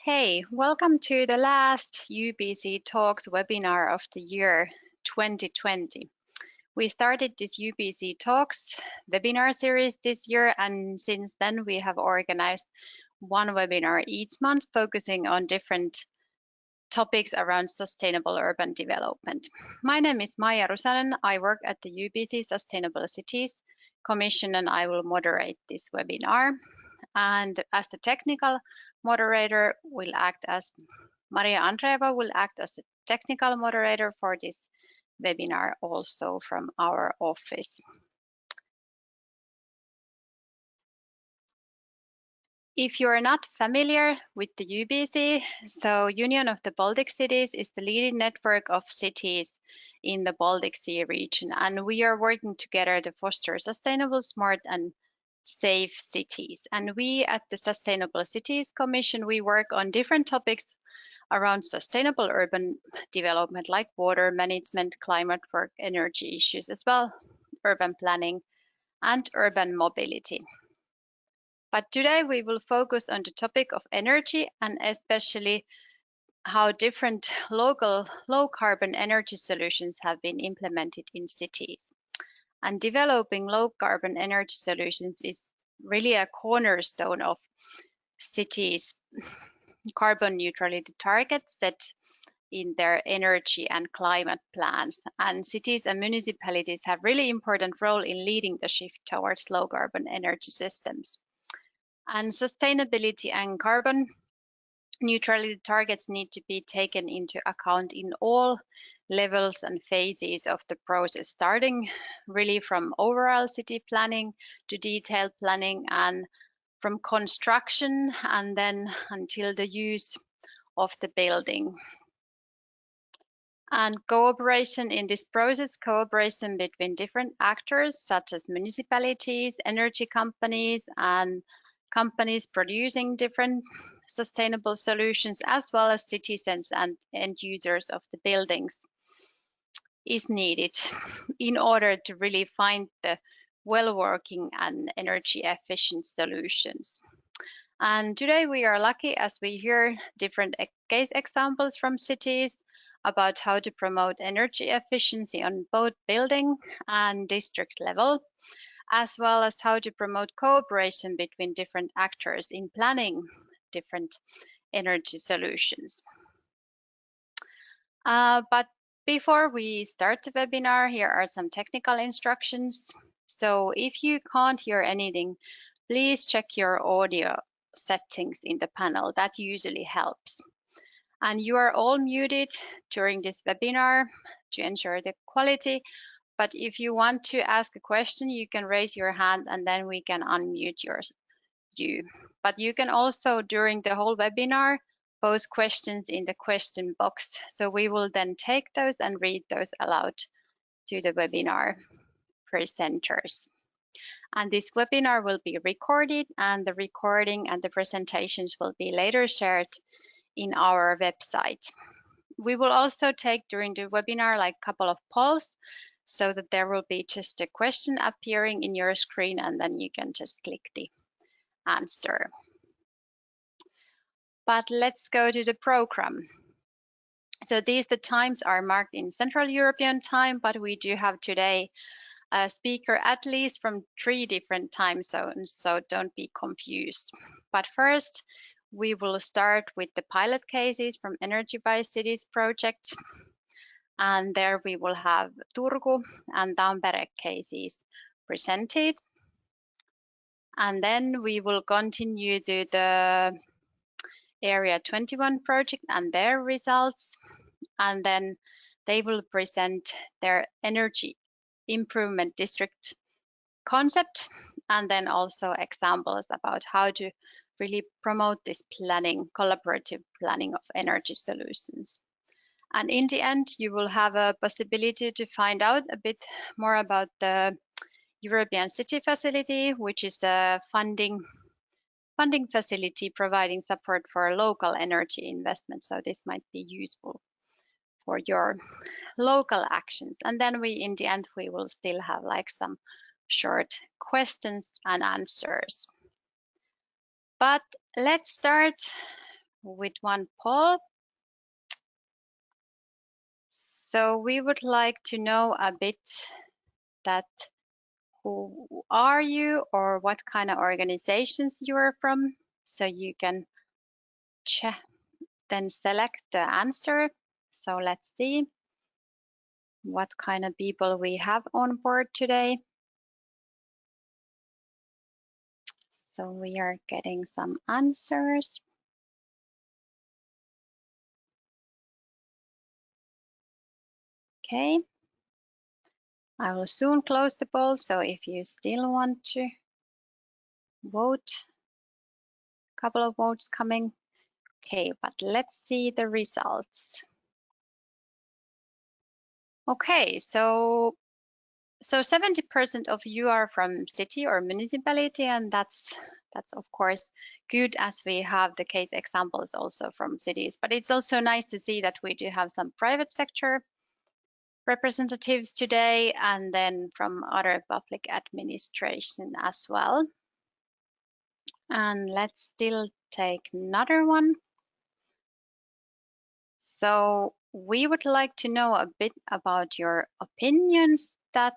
Hey, welcome to the last UBC Talks webinar of the year 2020. We started this UBC Talks webinar series this year, and since then we have organized one webinar each month focusing on different topics around sustainable urban development. My name is Maija Rusanen. I work at the UBC Sustainable Cities Commission and I will moderate this webinar. And as the technical moderator will act as Maria Andreeva will act as the technical moderator for this webinar also from our office. If you are not familiar with the UBC, so Union of the Baltic Cities is the leading network of cities in the Baltic Sea region, and we are working together to foster sustainable, smart, and safe cities. And we at the Sustainable Cities Commission, we work on different topics around sustainable urban development like water management, climate work, energy issues as well, urban planning, and urban mobility. But today we will focus on the topic of energy and especially how different local low carbon energy solutions have been implemented in cities. And developing low carbon energy solutions is really a cornerstone of cities' carbon neutrality targets set in their energy and climate plans. And cities and municipalities have really important role in leading the shift towards low carbon energy systems. And sustainability and carbon neutrality targets need to be taken into account in all levels and phases of the process, starting really from overall city planning to detailed planning and from construction and then until the use of the building. And cooperation in this process, cooperation between different actors such as municipalities, energy companies, and companies producing different sustainable solutions, as well as citizens and end users of the buildings, is needed in order to really find the well-working and energy efficient solutions. And today we are lucky as we hear different case examples from cities about how to promote energy efficiency on both building and district level, as well as how to promote cooperation between different actors in planning different energy solutions. But before we start the webinar, here are some technical instructions. So if you can't hear anything, please check your audio settings in the panel. That usually helps. And you are all muted during this webinar to ensure the quality. But if you want to ask a question, you can raise your hand and then we can unmute you. But you can also, during the whole webinar, pose questions in the question box. So we will then take those and read those aloud to the webinar presenters. And this webinar will be recorded, and the recording and the presentations will be later shared in our website. We will also take during the webinar like a couple of polls so that there will be just a question appearing in your screen and then you can just click the answer. But let's go to the program. So the times are marked in Central European time, but we do have today a speaker at least from 3 different time zones, so don't be confused. But first, we will start with the pilot cases from Energy by Cities project. And there we will have Turku and Tampere cases presented. And then we will continue to the Area 21 project and their results. And then they will present their energy improvement district concept and then also examples about how to really promote this planning, collaborative planning of energy solutions. And in the end, you will have a possibility to find out a bit more about the European City Facility, which is a funding facility providing support for local energy investment. So this might be useful for your local actions. And then in the end, we will still have like some short questions and answers. But let's start with one poll. So we would like to know a bit that who are you or what kind of organizations you are from. So you can then select the answer. So let's see what kind of people we have on board today. So we are getting some answers. Okay. I will soon close the poll, so if you still want to vote, a couple of votes coming. Okay, but let's see the results. Okay, so 70% of you are from city or municipality, and that's of course good, as we have the case examples also from cities. But it's also nice to see that we do have some private sector representatives today, and then from other public administration as well. And let's still take another one. So we would like to know a bit about your opinions, that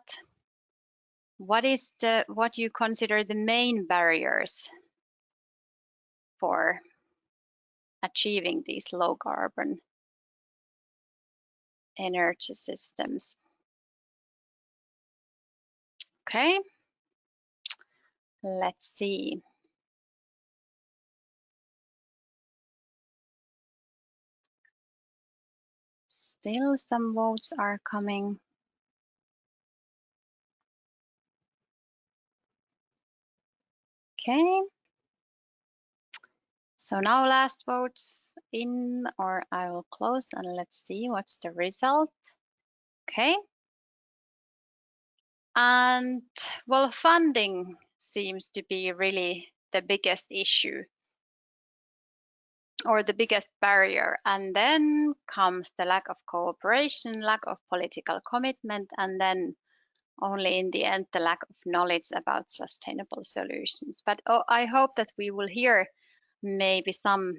what you consider the main barriers for achieving these low carbon energy systems. Okay, let's see. Still some votes are coming. Okay. So now last votes in, or I will close, and let's see what's the result. Okay. And well, funding seems to be really the biggest issue or the biggest barrier. And then comes the lack of cooperation, lack of political commitment, and then only in the end, the lack of knowledge about sustainable solutions. But I hope that we will hear maybe some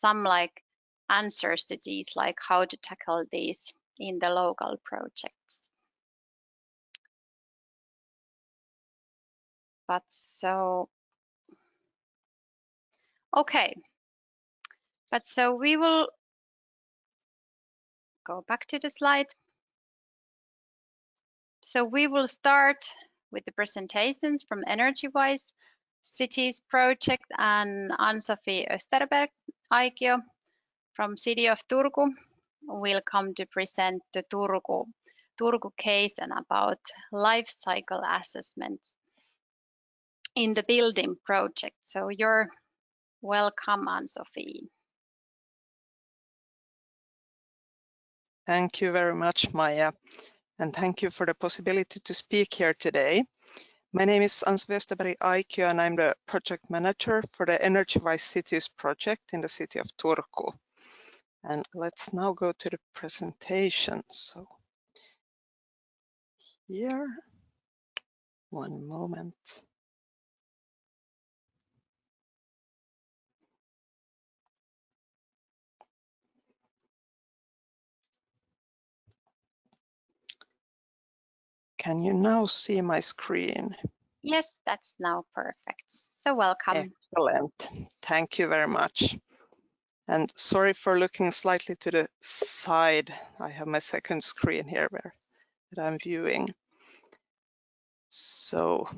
like answers to these, like how to tackle these in the local projects. But so, okay. But so we will go back to the slide. So we will start with the presentations from Energy-Wise Cities project, and Ann-Sofi Österberg-Aikio from City of Turku will come to present the Turku case and about life cycle assessments in the building project. So you're welcome, Ann-Sofi. Thank you very much, Maija, and thank you for the possibility to speak here today. My name is Ann-Sofi Österberg-Aikio, and I'm the project manager for the Energy-Wise Cities project in the city of Turku. And let's now go to the presentation. So here, one moment. Can you now see my screen? Yes, that's now perfect. So welcome. Excellent. Thank you very much. And sorry for looking slightly to the side. I have my second screen here that I'm viewing. So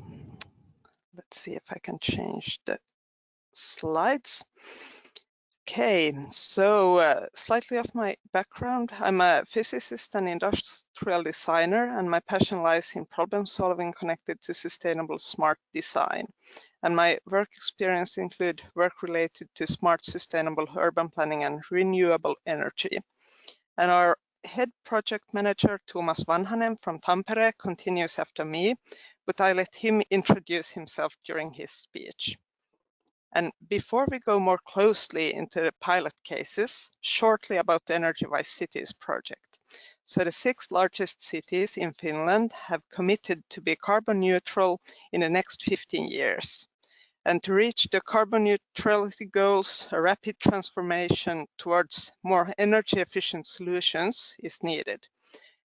let's see if I can change the slides. Okay, so slightly off my background, I'm a physicist and industrial designer, and my passion lies in problem solving connected to sustainable smart design. And my work experience include work related to smart sustainable urban planning and renewable energy. And our head project manager, Tuomas Vanhanen from Tampere, continues after me, but I let him introduce himself during his speech. And before we go more closely into the pilot cases, shortly about the Energy-Wise Cities project. So the 6 largest cities in Finland have committed to be carbon neutral in the next 15 years. And to reach the carbon neutrality goals, a rapid transformation towards more energy efficient solutions is needed.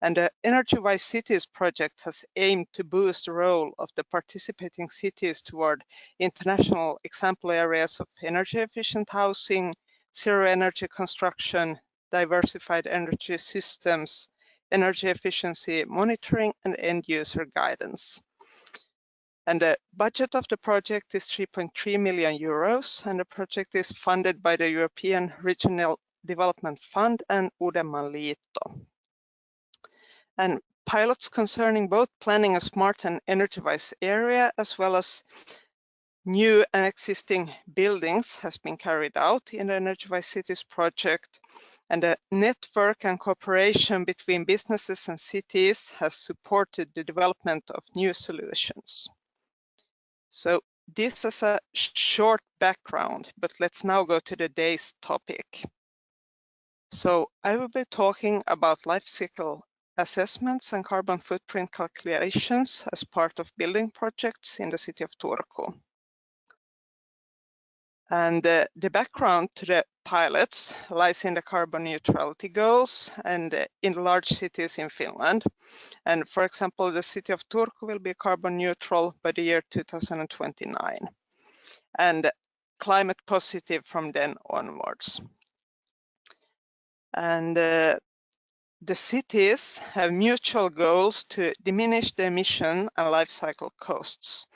And the Energy-Wise Cities project has aimed to boost the role of the participating cities toward international example areas of energy efficient housing, zero energy construction, diversified energy systems, energy efficiency monitoring, and end user guidance. And the budget of the project is 3.3 million euros, and the project is funded by the European Regional Development Fund and Uudenmaan Liitto. And pilots concerning both planning a smart and energy-wise area, as well as new and existing buildings, has been carried out in the Energy-Wise Cities project. And the network and cooperation between businesses and cities has supported the development of new solutions. So this is a short background, but let's now go to the day's topic. So I will be talking about life cycle assessments and carbon footprint calculations as part of building projects in the city of Turku. And the background to the pilots lies in the carbon neutrality goals and in large cities in Finland. And for example, the city of Turku will be carbon neutral by the year 2029 and climate positive from then onwards. And the cities have mutual goals to diminish the emission and life cycle costs.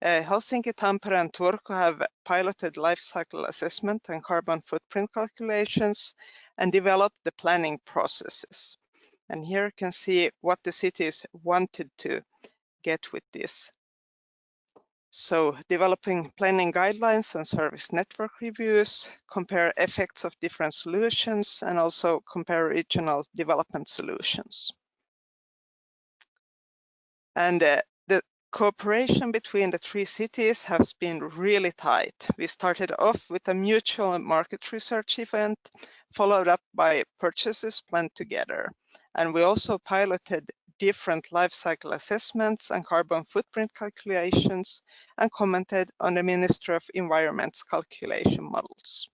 Helsinki, Tampere and Turku have piloted life cycle assessment and carbon footprint calculations and developed the planning processes. And here you can see what the cities wanted to get with this. So developing planning guidelines and service network reviews, compare effects of different solutions, and also compare regional development solutions. And the cooperation between the three cities has been really tight. We started off with a mutual market research event, followed up by purchases planned together. And we also piloted different life cycle assessments and carbon footprint calculations and commented on the Ministry of Environment's calculation models.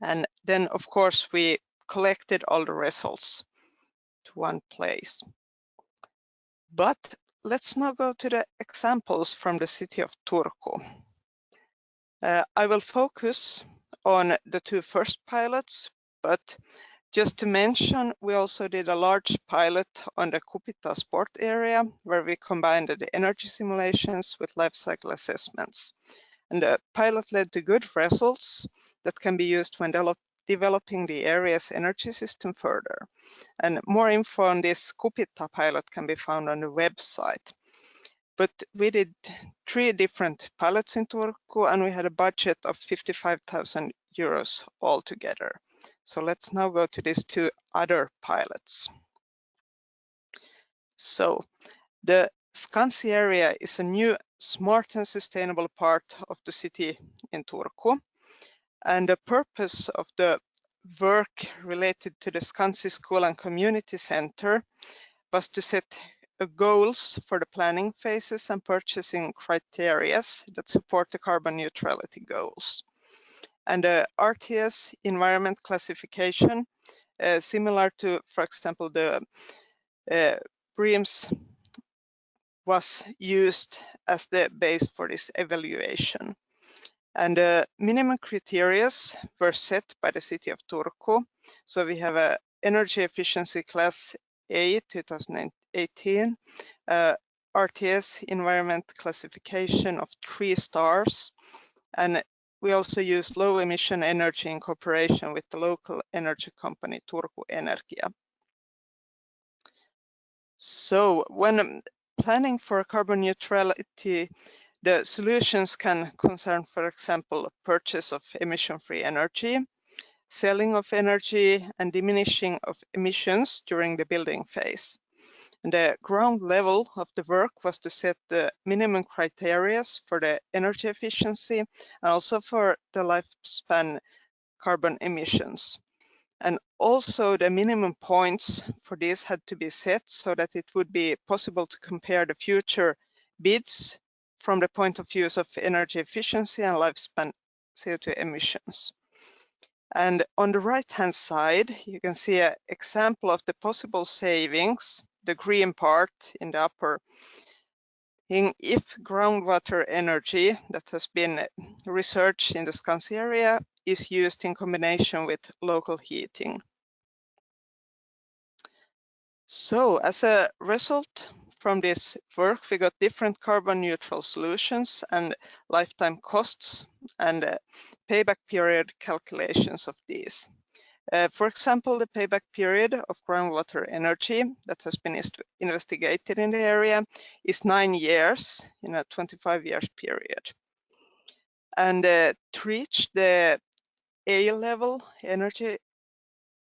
And then, of course, we collected all the results to one place. But let's now go to the examples from the city of Turku. I will focus on the two first pilots, but just to mention, we also did a large pilot on the Kupittaa sport area where we combined the energy simulations with life cycle assessments. And the pilot led to good results that can be used when developing the area's energy system further. And more info on this Kupittaa pilot can be found on the website. But we did 3 different pilots in Turku and we had a budget of 55,000 euros altogether. So let's now go to these 2 other pilots. So the Skansi area is a new smart and sustainable part of the city in Turku. And the purpose of the work related to the Skansi School and Community Center was to set goals for the planning phases and purchasing criteria that support the carbon neutrality goals. And the RTS environment classification, similar to, for example, the BREEAMS, was used as the base for this evaluation. And the minimum criteria were set by the city of Turku. So we have a energy efficiency class A 2018, RTS environment classification of 3 stars, and we also use low emission energy in cooperation with the local energy company Turku Energia. So when planning for carbon neutrality, the solutions can concern, for example, purchase of emission-free energy, selling of energy, and diminishing of emissions during the building phase. And the ground level of the work was to set the minimum criteria for the energy efficiency and also for the lifespan carbon emissions. And also the minimum points for this had to be set so that it would be possible to compare the future bids from the point of view of energy efficiency and lifespan CO2 emissions. And on the right-hand side, you can see an example of the possible savings, the green part in the upper, if groundwater energy that has been researched in the Skansi area is used in combination with local heating. So as a result from this work, we got different carbon neutral solutions and lifetime costs and payback period calculations of these. For example, the payback period of groundwater energy that has been investigated in the area is 9 years in a 25 years period. And to reach the A level energy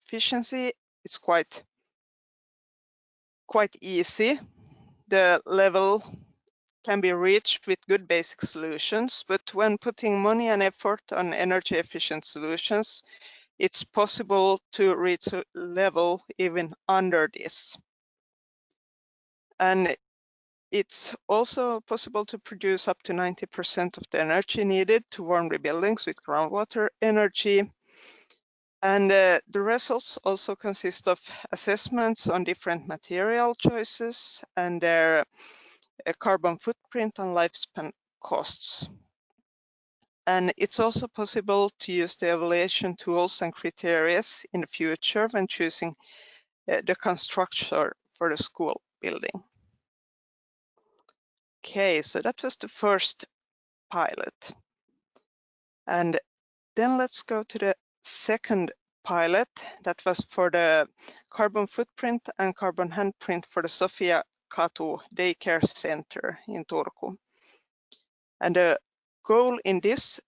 efficiency, it's quite easy. The level can be reached with good basic solutions, but when putting money and effort on energy efficient solutions, it's possible to reach a level even under this. And it's also possible to produce up to 90% of the energy needed to warm the buildings with groundwater energy. And the results also consist of assessments on different material choices and their carbon footprint and lifespan costs. And it's also possible to use the evaluation tools and criteria in the future when choosing the construction for the school building. Okay, so that was the first pilot. And then let's go to the second pilot that was for the carbon footprint and carbon handprint for the Sofia Katu daycare center in Turku. And the goal in this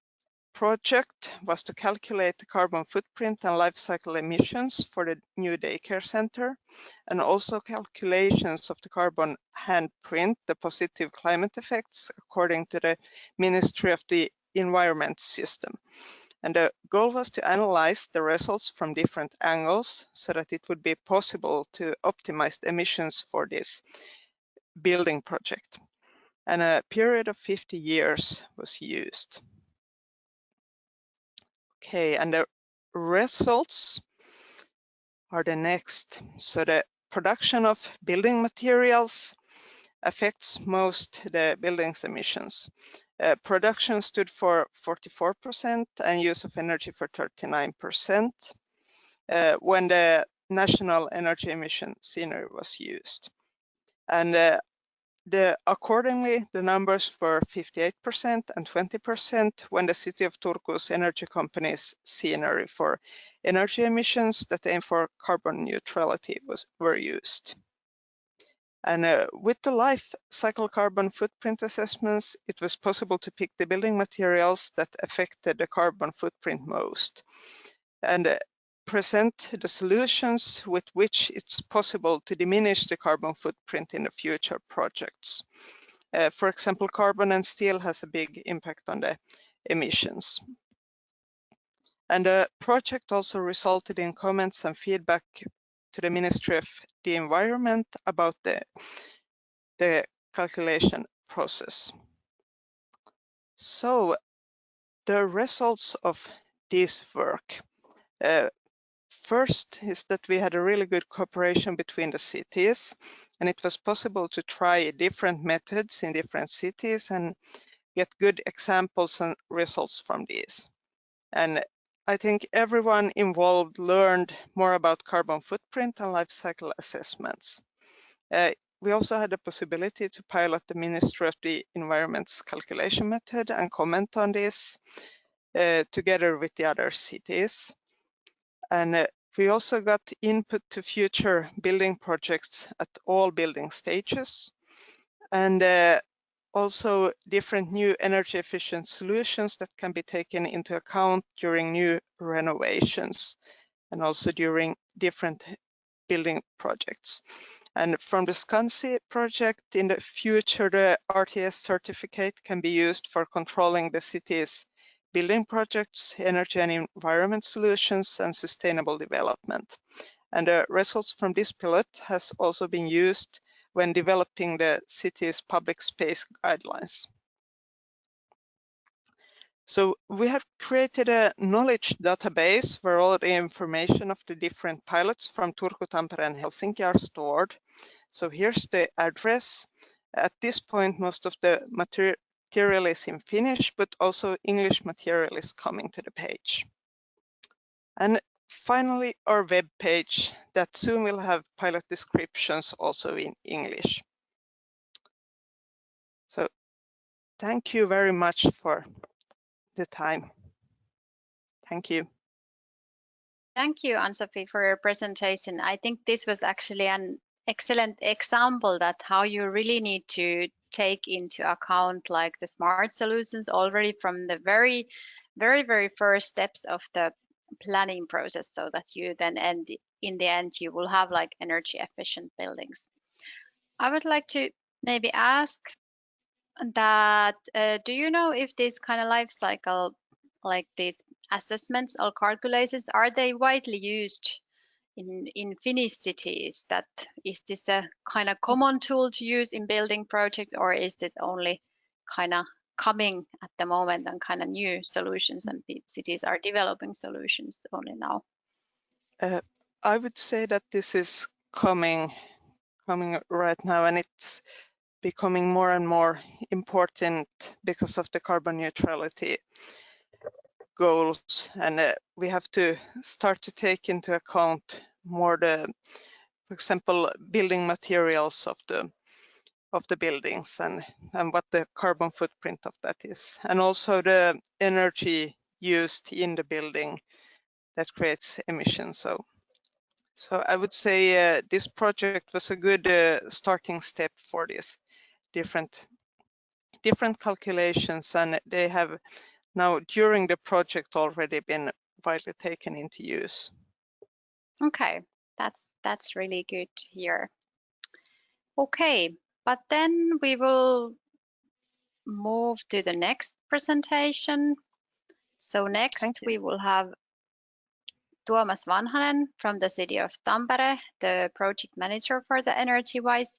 project was to calculate the carbon footprint and life cycle emissions for the new daycare center, and also calculations of the carbon handprint, the positive climate effects, according to the Ministry of the Environment system. And the goal was to analyze the results from different angles so that it would be possible to optimize the emissions for this building project. And a period of 50 years was used. Okay, and the results are the next. So the production of building materials affects most the building's emissions. Production stood for 44% and use of energy for 39% when the national energy emission scenery was used. And accordingly, the numbers were 58% and 20% when the City of Turku's energy company's scenery for energy emissions that aim for carbon neutrality were used. And with the life cycle carbon footprint assessments, it was possible to pick the building materials that affected the carbon footprint most and present the solutions with which it's possible to diminish the carbon footprint in the future projects. For example, carbon and steel has a big impact on the emissions. And the project also resulted in comments and feedback to the Ministry of the Environment about the calculation process. So the results of this work. First is that we had a really good cooperation between the cities, and it was possible to try different methods in different cities and get good examples and results from these. And I think everyone involved learned more about carbon footprint and life cycle assessments. We also had the possibility to pilot the Ministry of the Environment's calculation method and comment on this together with the other cities. And we also got input to future building projects at all building stages, and also different new energy efficient solutions that can be taken into account during new renovations and also during different building projects. And from the Skansi project, in the future, the RTS certificate can be used for controlling the city's building projects, energy and environment solutions, and sustainable development. And the results from this pilot has also been used when developing the city's public space guidelines. So we have created a knowledge database where all the information of the different pilots from Turku, Tampere and Helsinki are stored. So here's the address. At this point, most of the material is in Finnish, but also English material is coming to the page. And finally, our web page that soon will have pilot descriptions also in English. So thank you very much for the time. Thank you. Thank you, Ann-Sofi, for your presentation. I think this was actually an excellent example that how you really need to take into account like the smart solutions already from the very first steps of the planning process, so that you then in the end you will have like energy efficient buildings. I would like to maybe ask that do you know if this kind of life cycle, like these assessments or calculations, are they widely used in Finnish cities? That is this a kind of common tool to use in building projects, or is this only kind of coming at the moment and kind of new solutions, and cities are developing solutions only now? I would say that this is coming right now, and it's becoming more and more important because of the carbon neutrality goals, and we have to start to take into account more the, for example, building materials of the buildings and what the carbon footprint of that is, and also the energy used in the building that creates emissions. So I would say this project was a good starting step for this different calculations, and they have now during the project already been widely taken into use. Okay, that's really good to hear. Okay, but then we will move to the next presentation. So next we will have Tuomas Vanhanen from the City of Tampere, the project manager for the Energy-Wise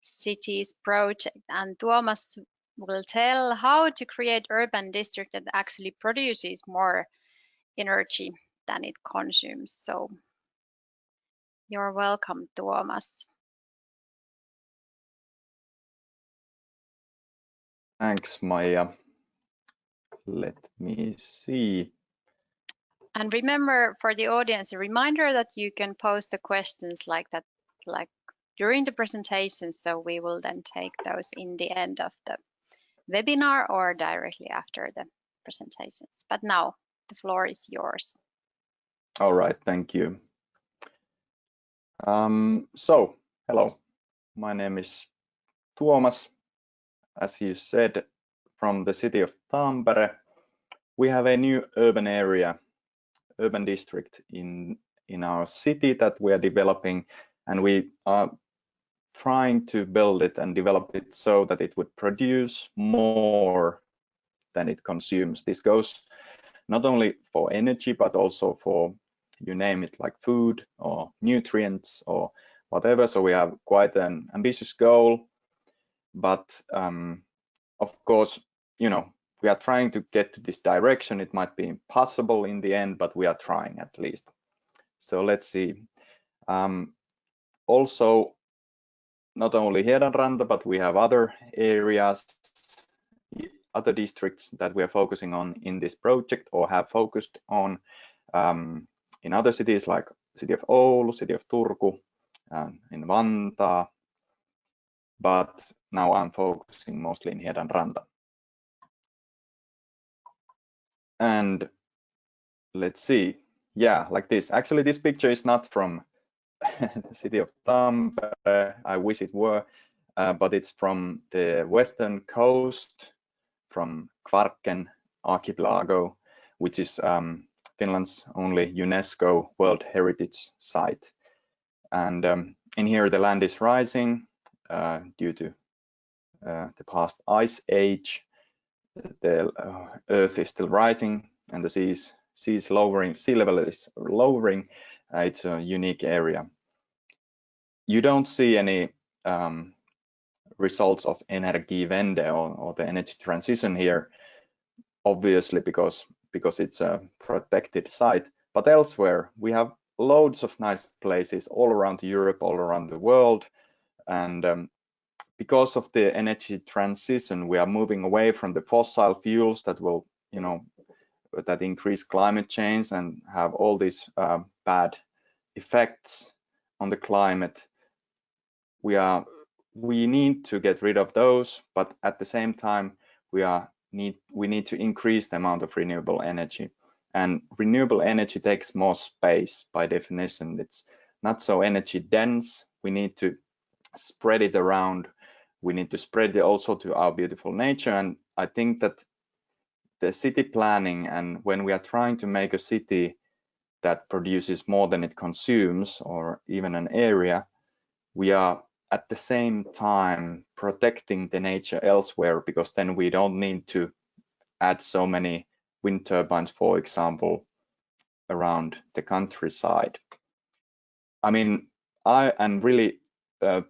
Cities project. And Tuomas will tell how to create urban district that actually produces more energy than it consumes. So you're welcome, Tuomas. Thanks, Maija. Let me see. And remember, for the audience, a reminder that you can post the questions like that, like during the presentation. So we will then take those in the end of the webinar or directly after the presentations. But now the floor is yours. All right, thank you. So, hello, my name is Tuomas. As you said, from the City of Tampere, we have a new urban area, urban district in our city that we are developing, and we are trying to build it and develop it so that it would produce more than it consumes. This goes not only for energy, but also for, you name it, like food or nutrients or whatever. So we have quite an ambitious goal, but of course, you know, we are trying to get to this direction. It might be impossible in the end, but we are trying at least. So let's see. Also, not only Hiedanranta, but we have other areas, other districts that we are focusing on in this project or have focused on in other cities like City of Oulu, City of Turku, in Vantaa, but now I'm focusing mostly in Hiedanranta. And let's see, yeah, like this. Actually, this picture is not from the City of Tampere. I wish it were, but it's from the western coast, from Kvarken archipelago, which is Finland's only UNESCO World Heritage Site. And in here, the land is rising due to the past ice age. The Earth is still rising, and the sea is lowering. Sea level is lowering. It's a unique area. You don't see any results of Energiewende or the energy transition here, obviously because it's a protected site, but elsewhere we have loads of nice places all around Europe, all around the world. And because of the energy transition, we are moving away from the fossil fuels that will, that increase climate change and have all these bad effects on the climate. We need to get rid of those, but at the same time, we need to increase the amount of renewable energy. And renewable energy takes more space by definition. It's not so energy dense. We need to spread it around. We need to spread it also to our beautiful nature. And I think that the city planning, and when we are trying to make a city that produces more than it consumes, or even an area, we are at the same time protecting the nature elsewhere, because then we don't need to add so many wind turbines, for example, around the countryside. I mean, I am really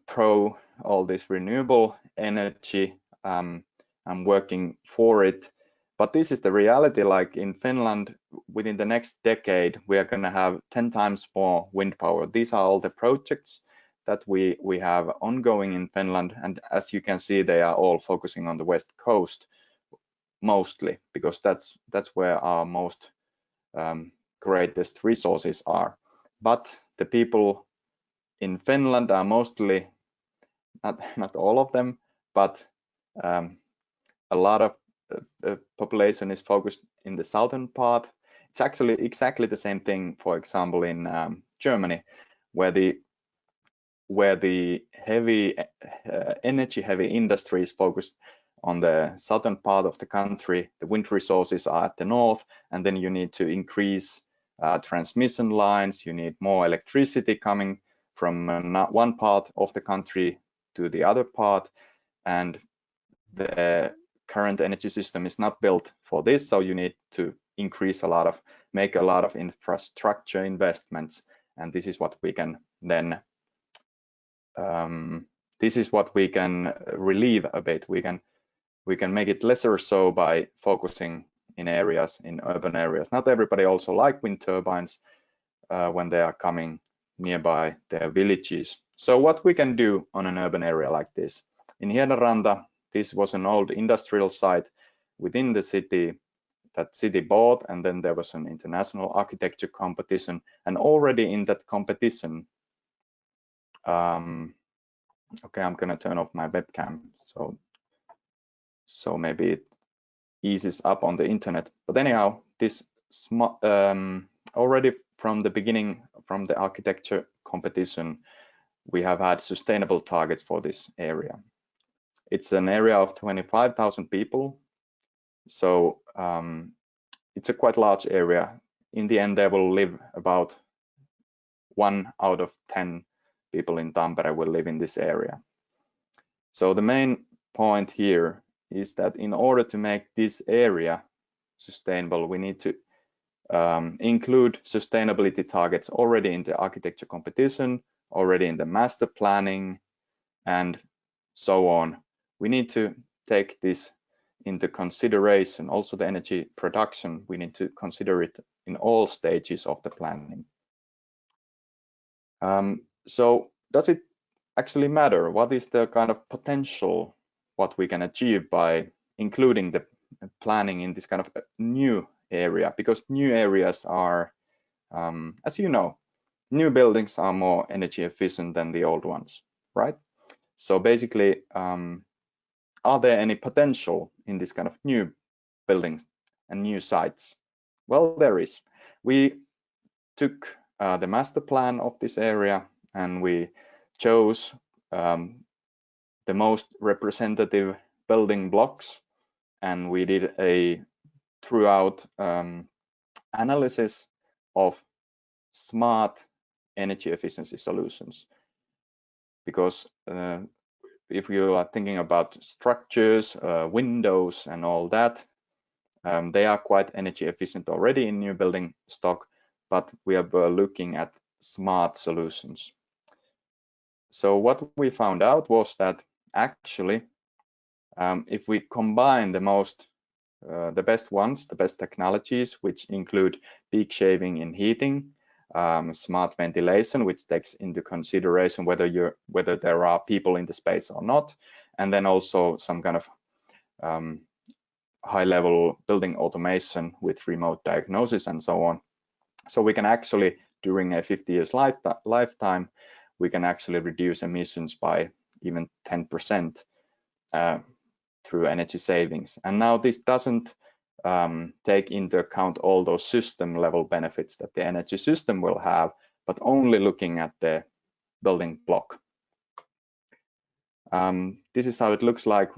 pro all this renewable energy. I'm working for it, but this is the reality. Like in Finland, within the next decade, we are going to have 10 times more wind power. These are all the projects that we have ongoing in Finland, and as you can see, they are all focusing on the west coast mostly, because that's where our most greatest resources are. But the people in Finland are mostly, not all of them, but a lot of population is focused in the southern part. It's actually exactly the same thing, for example, in Germany, where the heavy energy-heavy industry is focused on the southern part of the country. The wind resources are at the north, and then you need to increase transmission lines. You need more electricity coming from one part of the country to the other part, and the current energy system is not built for this, so you need to make a lot of infrastructure investments, and this is what we can then this is what we can relieve a bit. We can make it lesser so by focusing in urban areas. Not everybody also like wind turbines when they are coming nearby their villages. So what we can do on an urban area like this? In Hiedanranta, this was an old industrial site within the city that city bought, and then there was an international architecture competition, and already in that competition, okay, I'm gonna turn off my webcam so maybe it eases up on the internet. But anyhow, this already from the beginning, from the architecture competition, we have had sustainable targets for this area. It's an area of 25,000 people, so it's a quite large area. In the end, there will live about 1 out of 10 people in Tampere will live in this area. So the main point here is that in order to make this area sustainable, we need to include sustainability targets already in the architecture competition, already in the master planning, and so on. We need to take this into consideration. Also the energy production, we need to consider it in all stages of the planning. So does it actually matter? What is the kind of potential what we can achieve by including the planning in this kind of new area? Because new areas are, as you know, new buildings are more energy efficient than the old ones, right? So basically, are there any potential in this kind of new buildings and new sites? Well, there is. We took the master plan of this area, and we chose the most representative building blocks, and we did a throughout analysis of smart energy efficiency solutions. Because if you are thinking about structures, windows and all that, they are quite energy efficient already in new building stock, but we are looking at smart solutions. So what we found out was that actually, if we combine the most the best ones, the best technologies, which include peak shaving in heating, smart ventilation, which takes into consideration whether there are people in the space or not, and then also some kind of high-level building automation with remote diagnosis and so on. So we can actually, during a 50 years lifetime, we can actually reduce emissions by even 10% through energy savings. And now this doesn't take into account all those system level benefits that the energy system will have, but only looking at the building block. This is how it looks like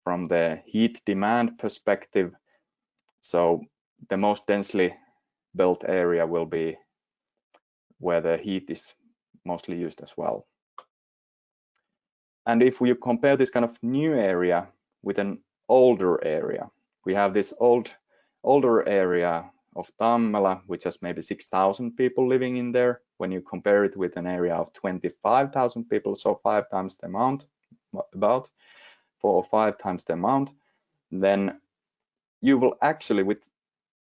from the heat demand perspective. So the most densely built area will be where the heat is mostly used as well. And if we compare this kind of new area with an older area, we have this older area of Tammela, which has maybe 6,000 people living in there. When you compare it with an area of 25,000 people, so 5 times the amount, about 4 or 5 times the amount, then you will actually,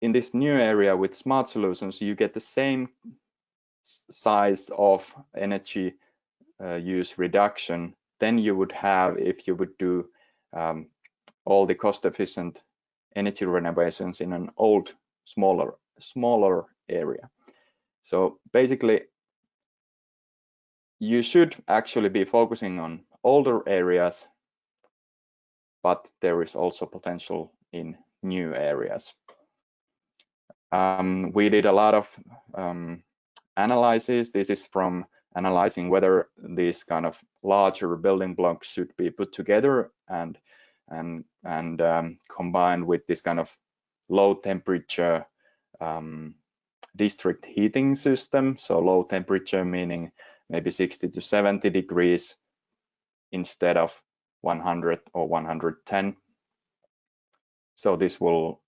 in this new area with smart solutions, you get the same size of energy use reduction than you would have if you would do all the cost-efficient energy renovations in an old, smaller area. So basically, you should actually be focusing on older areas, but there is also potential in new areas. We did a lot of analysis. This is from analyzing whether these kind of larger building blocks should be put together and combined with this kind of low temperature district heating system. So low temperature meaning maybe 60 to 70 degrees instead of 100 or 110. So this will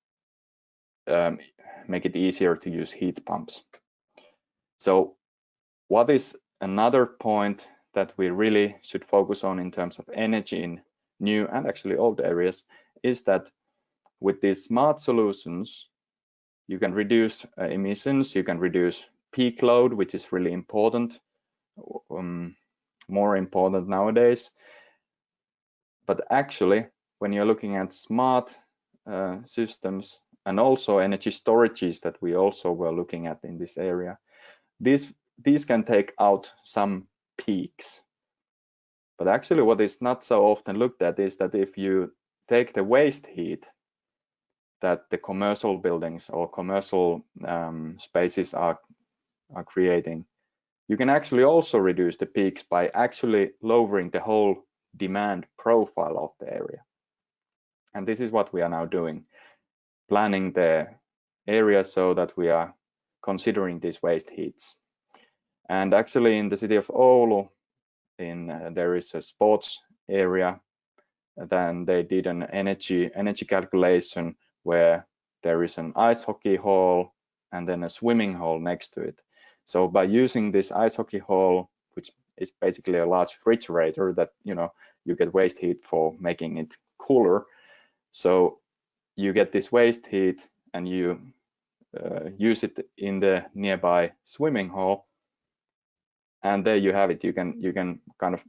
make it easier to use heat pumps. So what is another point that we really should focus on in terms of energy in new and actually old areas is that with these smart solutions, you can reduce emissions, you can reduce peak load, which is really important, more important nowadays. But actually, when you're looking at smart systems and also energy storages that we also were looking at in this area, these can take out some peaks. But actually what is not so often looked at is that if you take the waste heat that the commercial buildings or commercial spaces are creating, you can actually also reduce the peaks by actually lowering the whole demand profile of the area. And this is what we are now doing, planning the area so that we are considering these waste heats. And actually in the city of Oulu, there is a sports area. Then they did an energy calculation where there is an ice hockey hall and then a swimming hall next to it. So by using this ice hockey hall, which is basically a large refrigerator that you get waste heat for making it cooler. So you get this waste heat and you use it in the nearby swimming hall, and there you have it. You can kind of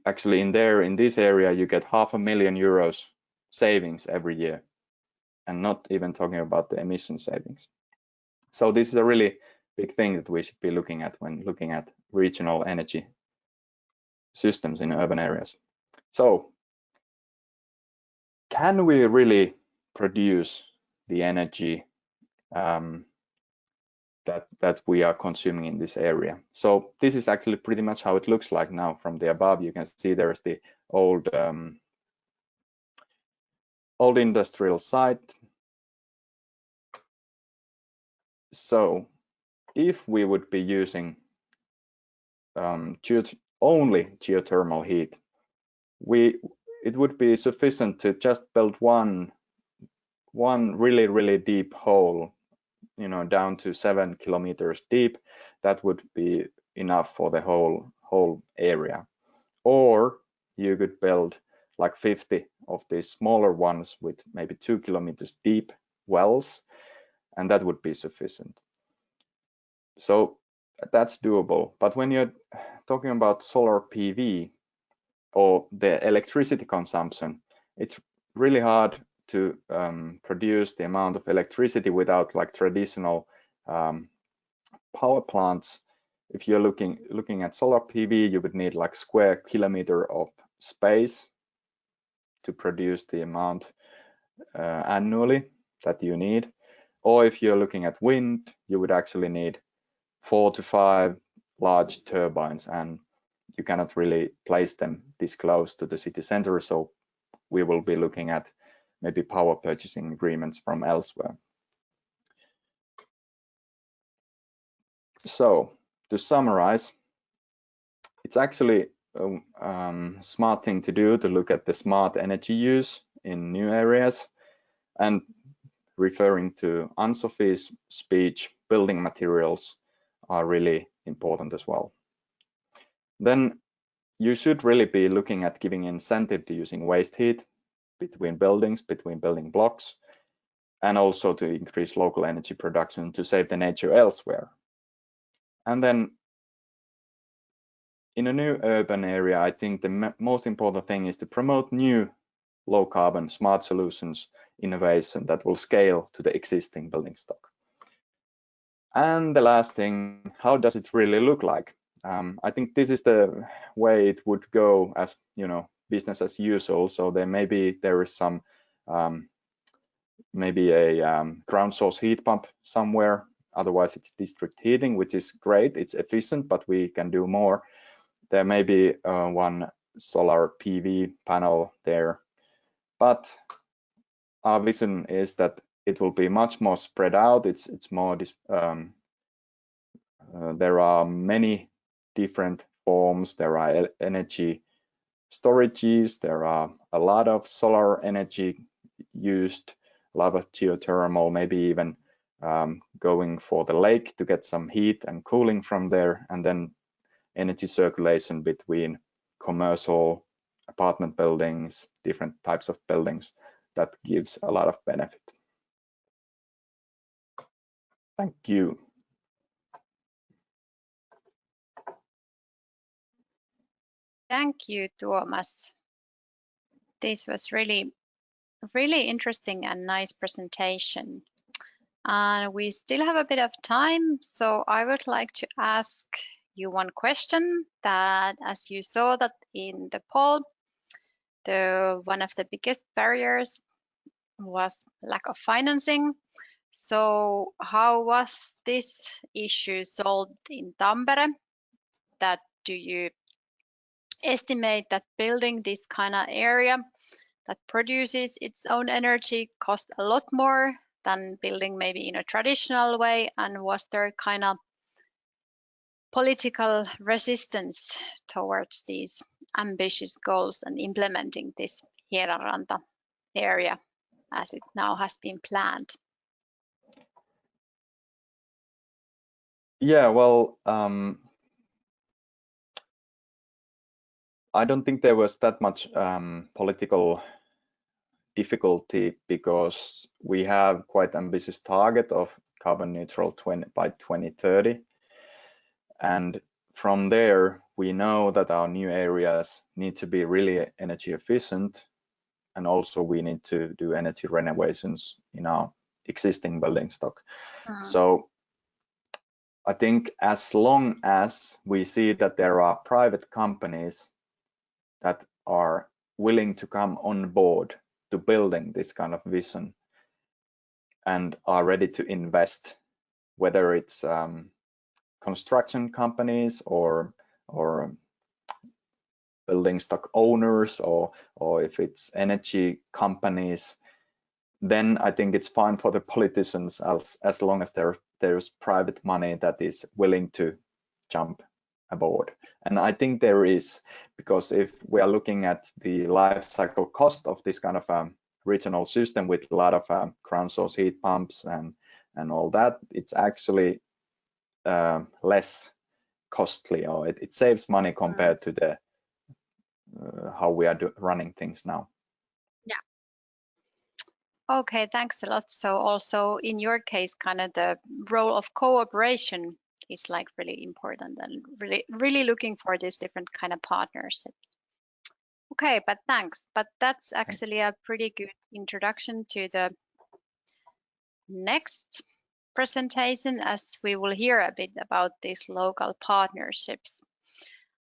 actually in this area you get €500,000 savings every year, and not even talking about the emission savings. So this is a really big thing that we should be looking at when looking at regional energy systems in urban areas. So can we really produce the energy that we are consuming in this area? So this is actually pretty much how it looks like now from the above. You can see there's the old industrial site. So if we would be using only geothermal heat, it would be sufficient to just build one really deep hole, down to 7 kilometers deep. That would be enough for the whole area. Or you could build like 50 of these smaller ones with maybe 2 kilometers deep wells, and that would be sufficient. So that's doable. But when you're talking about solar PV or the electricity consumption, it's really hard to produce the amount of electricity without like traditional power plants. If you're looking at solar PV, you would need like square kilometer of space to produce the amount annually that you need. Or if you're looking at wind, you would actually need 4 to 5 large turbines, and you cannot really place them this close to the city center. So we will be looking at maybe power purchasing agreements from elsewhere. So to summarize, it's actually a smart thing to do to look at the smart energy use in new areas. And referring to Ann-Sofi's speech, building materials are really important as well. Then you should really be looking at giving incentive to using waste heat between buildings, between building blocks, and also to increase local energy production to save the nature elsewhere. And then in a new urban area, I think the most important thing is to promote new low carbon smart solutions innovation that will scale to the existing building stock. And the last thing, how does it really look like? I think this is the way it would go, as you know, business as usual. So there is some maybe a ground source heat pump somewhere. Otherwise, it's district heating, which is great. It's efficient, but we can do more. There may be one solar PV panel there, but our vision is that it will be much more spread out. It's more there are many different forms. There are energy storages. There are a lot of solar energy used, a lot of geothermal, maybe even going for the lake to get some heat and cooling from there, and then energy circulation between commercial apartment buildings, different types of buildings. That gives a lot of benefit. Thank you. Thank you, Tuomas. This was really interesting and nice presentation. And we still have a bit of time, so I would like to ask you one question that, as you saw that in the poll, one of the biggest barriers was lack of financing. So how was this issue solved in Tampere? That do you estimate that building this kind of area that produces its own energy cost a lot more than building maybe in a traditional way? And was there kind of political resistance towards these ambitious goals and implementing this Hiedanranta area as it now has been planned? Yeah, well, I don't think there was that much political difficulty, because we have quite ambitious target of carbon neutral by 2030. And from there, we know that our new areas need to be really energy efficient. And also we need to do energy renovations in our existing building stock. So I think as long as we see that there are private companies that are willing to come on board to building this kind of vision and are ready to invest, whether it's construction companies or building stock owners, or if it's energy companies, then I think it's fine for the politicians as long as there's private money that is willing to jump aboard. And I think there is, because if we are looking at the life cycle cost of this kind of regional system with a lot of ground source heat pumps and all that, it's actually less costly, or it saves money compared to the how we are running things now. Yeah. Okay, thanks a lot. So also in your case, kind of the role of cooperation is like really important, and really looking for these different kind of partnerships. Okay, but thanks. But that's actually a pretty good introduction to the next presentation, as we will hear a bit about these local partnerships.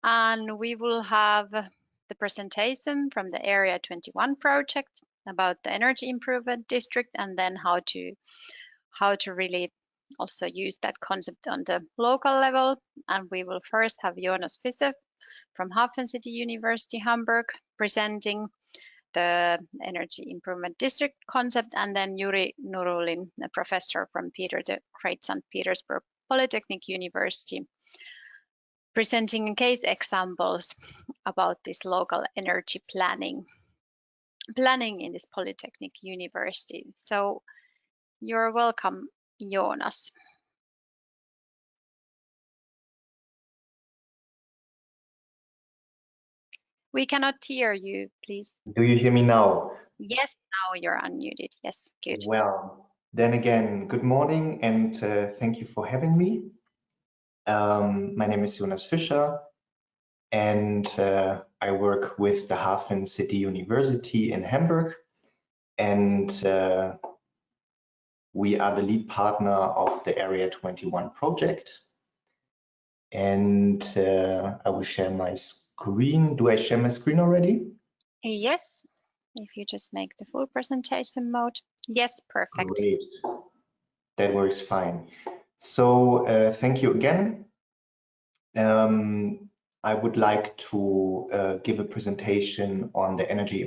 And we will have the presentation from the Area 21 project about the energy improvement district, and then how to really also use that concept on the local level. And we will first have Jonas Fischer from HafenCity University Hamburg presenting the energy improvement district concept, and then Yury Nurulin, a professor from Peter the Great St. Petersburg Polytechnic University, presenting case examples about this local energy planning in this Polytechnic University. So you're welcome, Jonas. We cannot hear you, please. Do you hear me now? Yes, now you're unmuted. Yes, good. Well, then again, good morning, and thank you for having me. My name is Jonas Fischer, and I work with the HafenCity University in Hamburg, and we are the lead partner of the Area 21 project. And I will share my screen. Do I share my screen already? Yes, if you just make the full presentation mode. Yes, perfect. Great, that works fine. So thank you again. I would like to give a presentation on the energy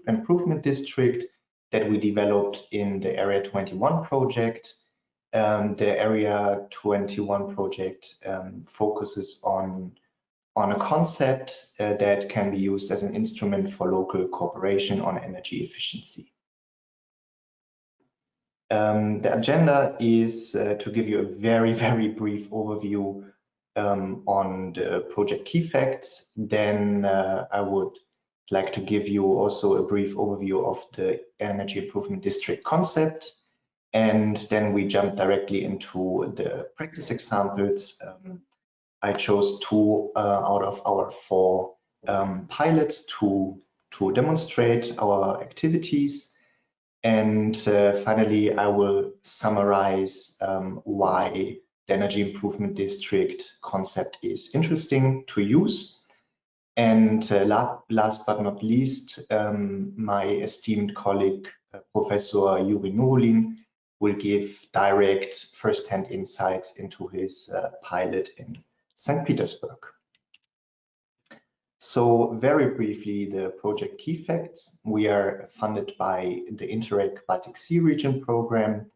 improvement district that we developed in the Area 21 project. The Area 21 project focuses on a concept that can be used as an instrument for local cooperation on energy efficiency. The agenda is to give you a very, very brief overview on the project key facts. Then I would like to give you also a brief overview of the energy improvement district concept. And then we jump directly into the practice examples. I chose 2 out of our 4 pilots to demonstrate our activities. And finally, I will summarize why the energy improvement district concept is interesting to use. And last but not least, my esteemed colleague, Professor Yury Nurulin, will give direct first-hand insights into his pilot in St. Petersburg. So very briefly, the project key facts. We are funded by the Interreg Baltic Sea Region program,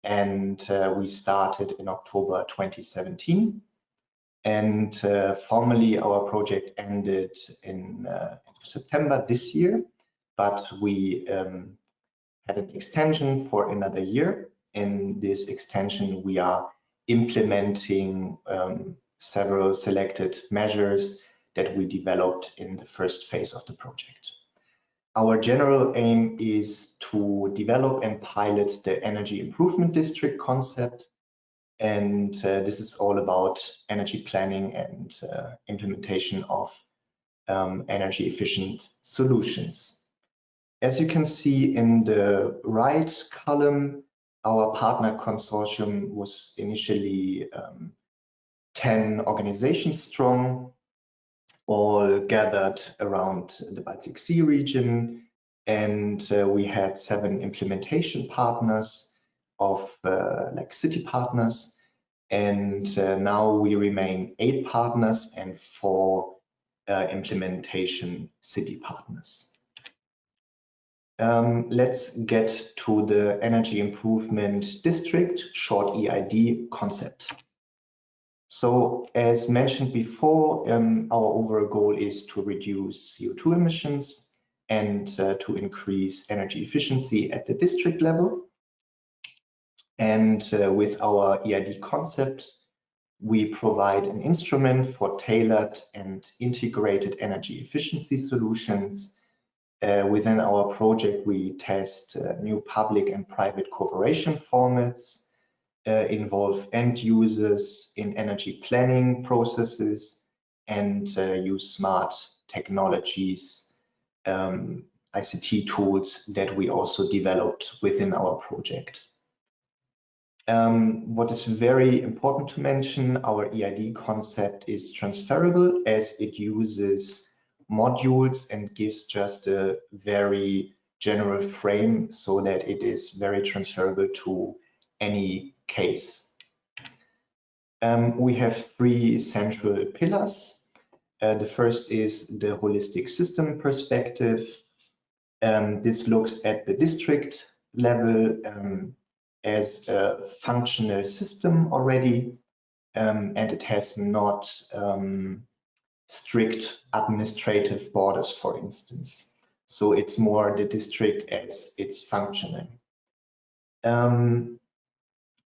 and we started in October 2017. And formally, our project ended in September this year, but we had an extension for another year. In this extension, we are implementing several selected measures that we developed in the first phase of the project. Our general aim is to develop and pilot the energy improvement district concept. And this is all about energy planning and implementation of energy efficient solutions. As you can see in the right column, our partner consortium was initially 10 organizations strong, all gathered around the Baltic Sea region, and we had 7 implementation partners of like city partners, and now we remain 8 partners and 4 implementation city partners. Let's get to the energy improvement district, short EID concept. So as mentioned before, our overall goal is to reduce CO2 emissions and to increase energy efficiency at the district level. And with our EID concept, We provide an instrument for tailored and integrated energy efficiency solutions. Within our project, we test new public and private cooperation formats, involve end users in energy planning processes, and use smart technologies, ICT tools that we also developed within our project. What is very important to mention, our EID concept is transferable as it uses modules and gives just a very general frame so that it is very transferable to any case. We have three central pillars. The first is the holistic system perspective. This looks at the district level as a functional system already, and it has not strict administrative borders, for instance. So it's more the district as it's functioning.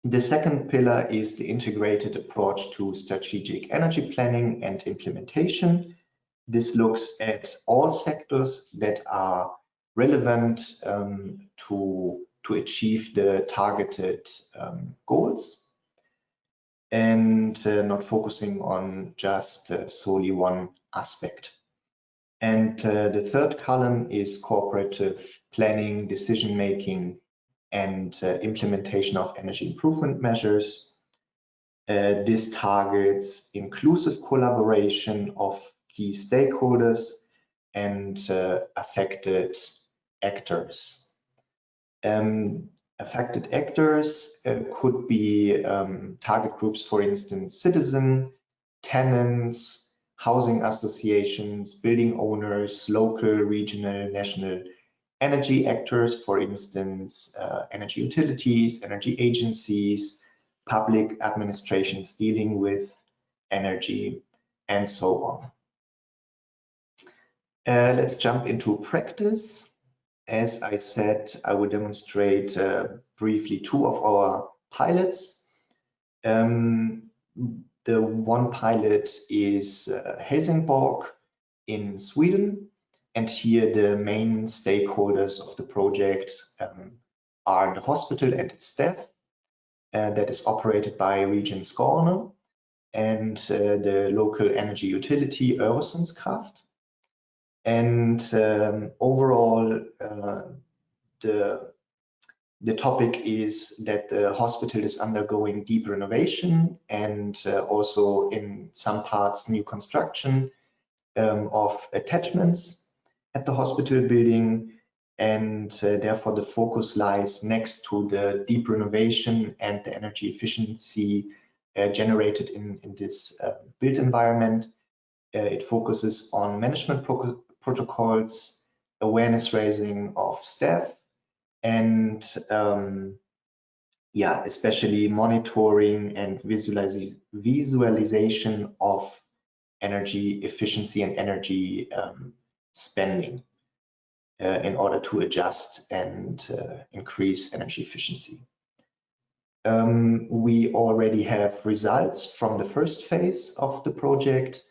The second pillar is the integrated approach to strategic energy planning and implementation. This looks at all sectors that are relevant to achieve the targeted goals, and not focusing on just solely one aspect. And the third column is cooperative planning, decision making, and implementation of energy improvement measures. This targets inclusive collaboration of key stakeholders and affected actors. Affected actors could be target groups, for instance, citizen, tenants, housing associations, building owners, local, regional, national energy actors, for instance, energy utilities, energy agencies, public administrations dealing with energy, and so on. Let's jump into practice. As I said, I will demonstrate briefly two of our pilots. The one pilot is Helsingborg in Sweden, and here the main stakeholders of the project are the hospital and its staff that is operated by Region Skåne, and the local energy utility Öresundskraft. And overall, the topic is that the hospital is undergoing deep renovation and also in some parts new construction of attachments at the hospital building, and therefore the focus lies next to the deep renovation and the energy efficiency generated in this built environment. It focuses on management protocols, awareness raising of staff, and especially monitoring and visualization of energy efficiency and energy spending in order to adjust and increase energy efficiency. We already have results from the first phase of the project.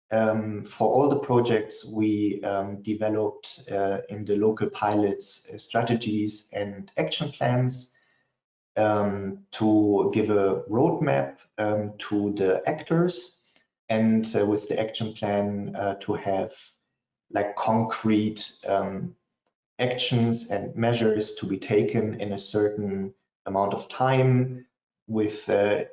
For all the projects we developed in the local pilots strategies and action plans to give a roadmap to the actors, and with the action plan to have like concrete actions and measures to be taken in a certain amount of time with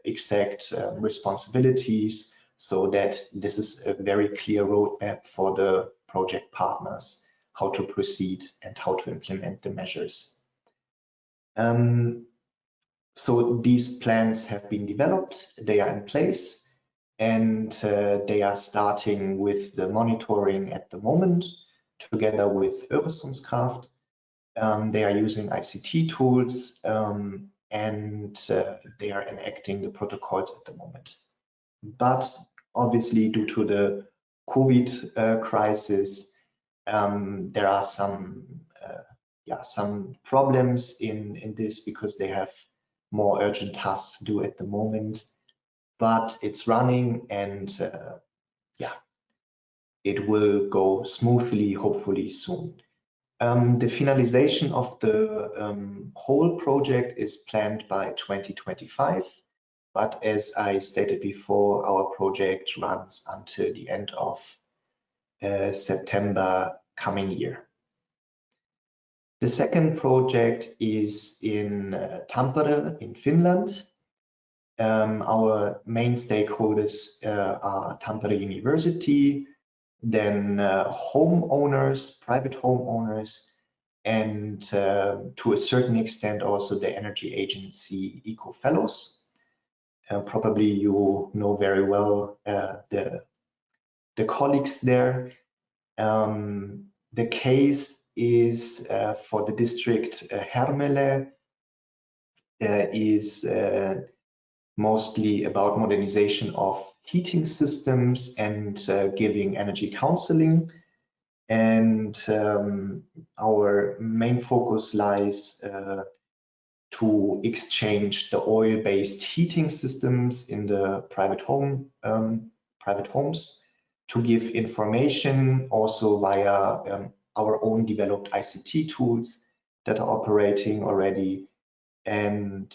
exact responsibilities, so that this is a very clear roadmap for the project partners, how to proceed and how to implement the measures. So these plans have been developed, they are in place, and they are starting with the monitoring at the moment, together with Öresundskraft. They are using ICT tools, and they are enacting the protocols at the moment. But obviously, due to the COVID crisis, there are some problems in this, because they have more urgent tasks to do at the moment. but it's running, and yeah, it will go smoothly, hopefully soon. The finalization of the whole project is planned by 2025, but as I stated before, our project runs until the end of September coming year. The second project is in Tampere in Finland. Our main stakeholders are Tampere University, then homeowners, private homeowners, and to a certain extent also the energy agency Eco Fellows. Probably you know very well the colleagues there. The case is for the district Hermele is mostly about modernization of heating systems and giving energy counseling. And our main focus lies to exchange the oil-based heating systems in the private homes to give information also via our own developed ICT tools that are operating already. And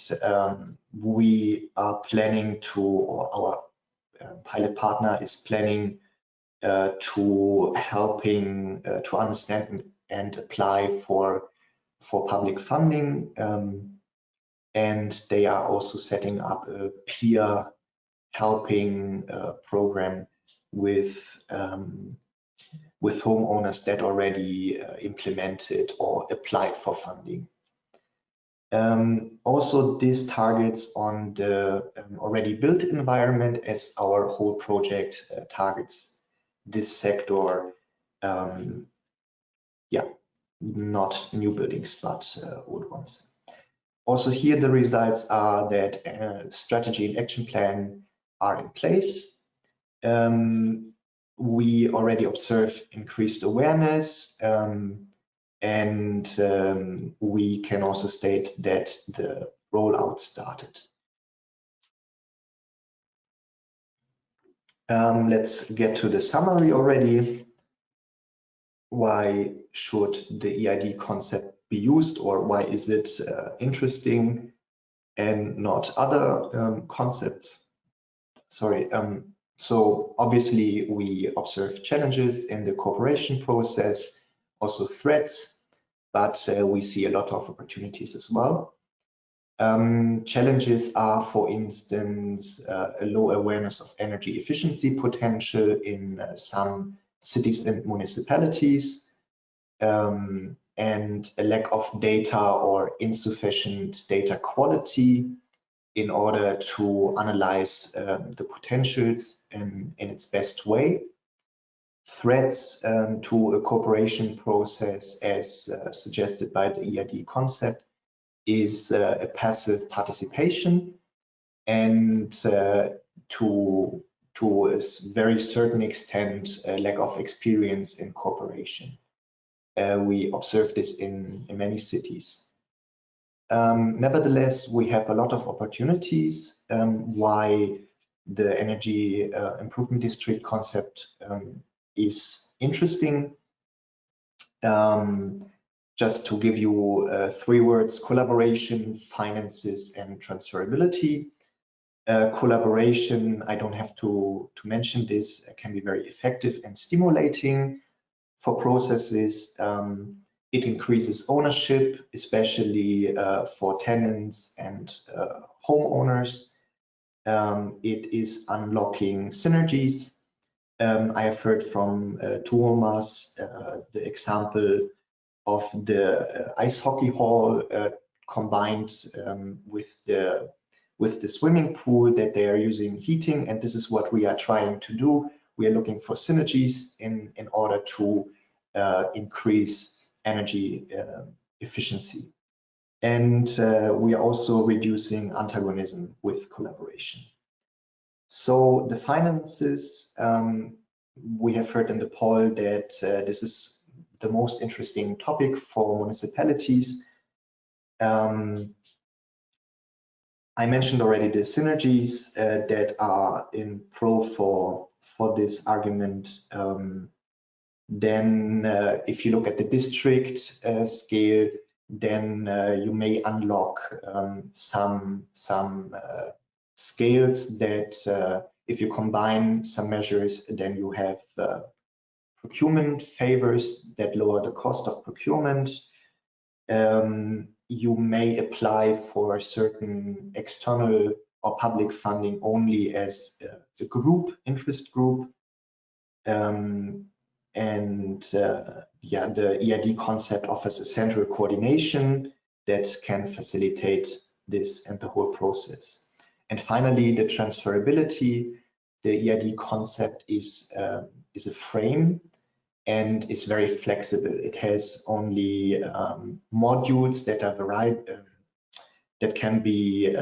we are planning to, or our pilot partner is planning to helping to understand and apply for public funding. And they are also setting up a peer helping program with homeowners that already implemented or applied for funding. Also, this targets on the already built environment, as our whole project targets this sector. Yeah, not new buildings, but old ones. Also here, the results are that strategy and action plan are in place. We already observe increased awareness, and we can also state that the rollout started. Let's get to the summary already. Why should the EID concept be used, or why is it interesting and not other concepts? Sorry. So obviously we observe challenges in the cooperation process, also threats, but we see a lot of opportunities as well. Challenges are, for instance, a low awareness of energy efficiency potential in some cities and municipalities, and a lack of data or insufficient data quality in order to analyze the potentials in its best way. Threats to a cooperation process, as suggested by the EID concept, is a passive participation, and to a very certain extent, a lack of experience in cooperation. We observe this in many cities. Nevertheless, we have a lot of opportunities why the energy improvement district concept is interesting. Just to give you 3 words: collaboration, finances, and transferability. Collaboration, I don't have to mention this, can be very effective and stimulating for processes. It increases ownership, especially for tenants and homeowners. It is unlocking synergies. I have heard from Tuomas the example of the ice hockey hall combined with the swimming pool, that they are using heating, and this is what we are trying to do. We are looking for synergies in order to increase energy efficiency. And we are also reducing antagonism with collaboration. So the finances, we have heard in the poll that this is the most interesting topic for municipalities. I mentioned already the synergies that are in pro for this argument. Then if you look at the district scale, then you may unlock some scales that if you combine some measures, then you have procurement favors that lower the cost of procurement. You may apply for certain external or public funding only as a group, interest group. Yeah, the EID concept offers a central coordination that can facilitate this and the whole process. And finally, the transferability. The EID concept is a frame and is very flexible. It has only modules that are that can be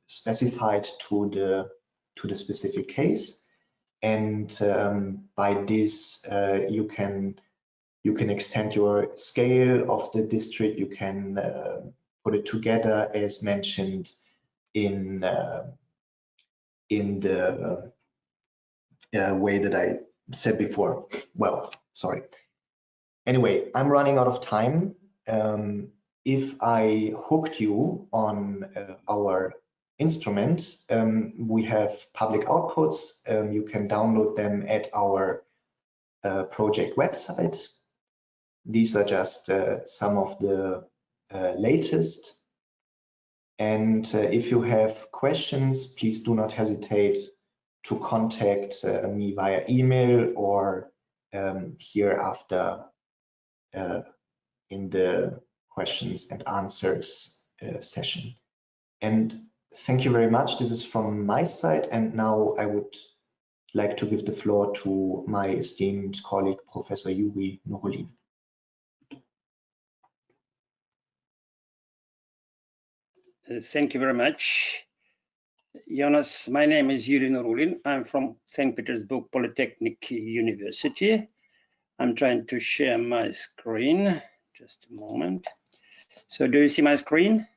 specified to the specific case. And by this, you can extend your scale of the district. You can put it together as mentioned in the way that I said before. Well, sorry. Anyway, I'm running out of time. If I hooked you on our instrument, we have public outputs. You can download them at our project website. These are just some of the latest. And if you have questions, please do not hesitate to contact me via email or hereafter in the questions and answers session. And thank you very much. This is from my side. And now I would like to give the floor to my esteemed colleague, Professor Yury Nurulin. Thank you very much, Jonas. My name is Yury Nurulin. I'm from St. Petersburg Polytechnic University. I'm trying to share my screen. Just a moment. So do you see my screen?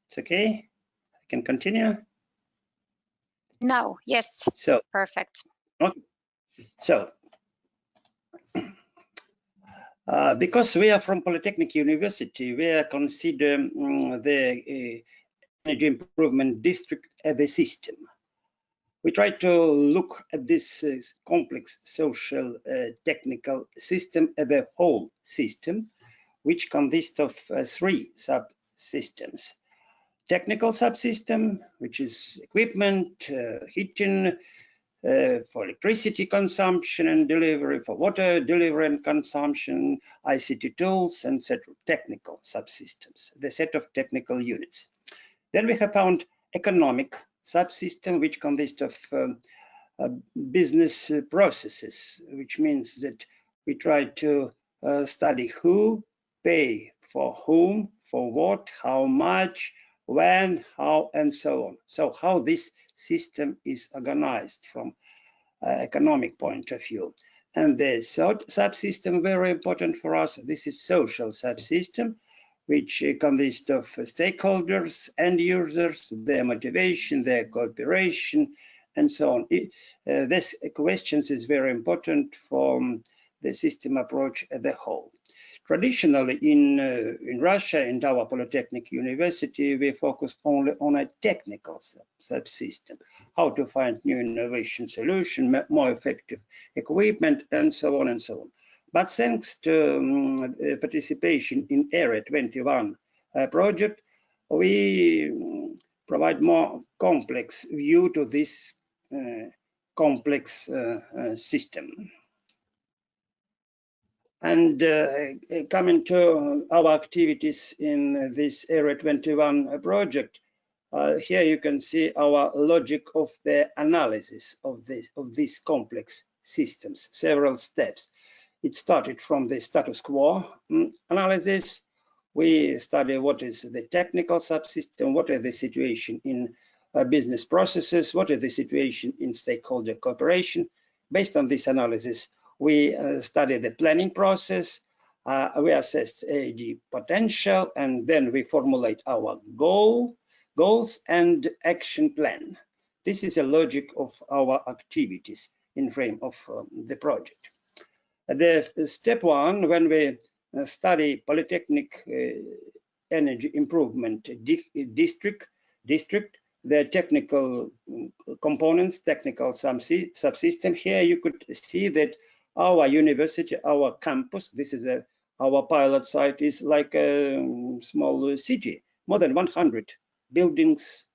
It's okay. I can continue. No, yes. So perfect. Okay. So because we are from Polytechnic University, we are consider the energy improvement district as a system. We try to look at this complex social technical system as a whole system, which consists of three subsystems. Technical subsystem, which is equipment, heating, for electricity consumption and delivery, for water delivery and consumption, ICT tools, and set of technical subsystems, the set of technical units. Then we have found economic subsystem, which consists of business processes, which means that we try to study who pay for whom, for what, how much, when, how, and so on. So how this system is organized from economic point of view. And the subsystem, very important for us, this is social subsystem, which consists of stakeholders, end users, their motivation, their cooperation, and so on. This question is very important for the system approach as a whole. Traditionally, in Russia, in our Polytechnic University, we focused only on a technical subsystem, how to find new innovation solution, more effective equipment, and so on and so on. But thanks to participation in Area 21 project, we provide more complex view to this complex system. And coming to our activities in this Area 21 project, here you can see our logic of the analysis of these complex systems, several steps. It started from the status quo analysis. We study what is the technical subsystem, what is the situation in business processes, what is the situation in stakeholder cooperation. Based on this analysis, we study the planning process, we assess AD potential, and then we formulate our goal. goals and action plan. This is a logic of our activities in frame of the project. The step one, when we study Polytechnic energy improvement district, the technical components, technical subsystem. Here you could see that our university, our campus, this is our pilot site, is like a small city, more than 100 buildings,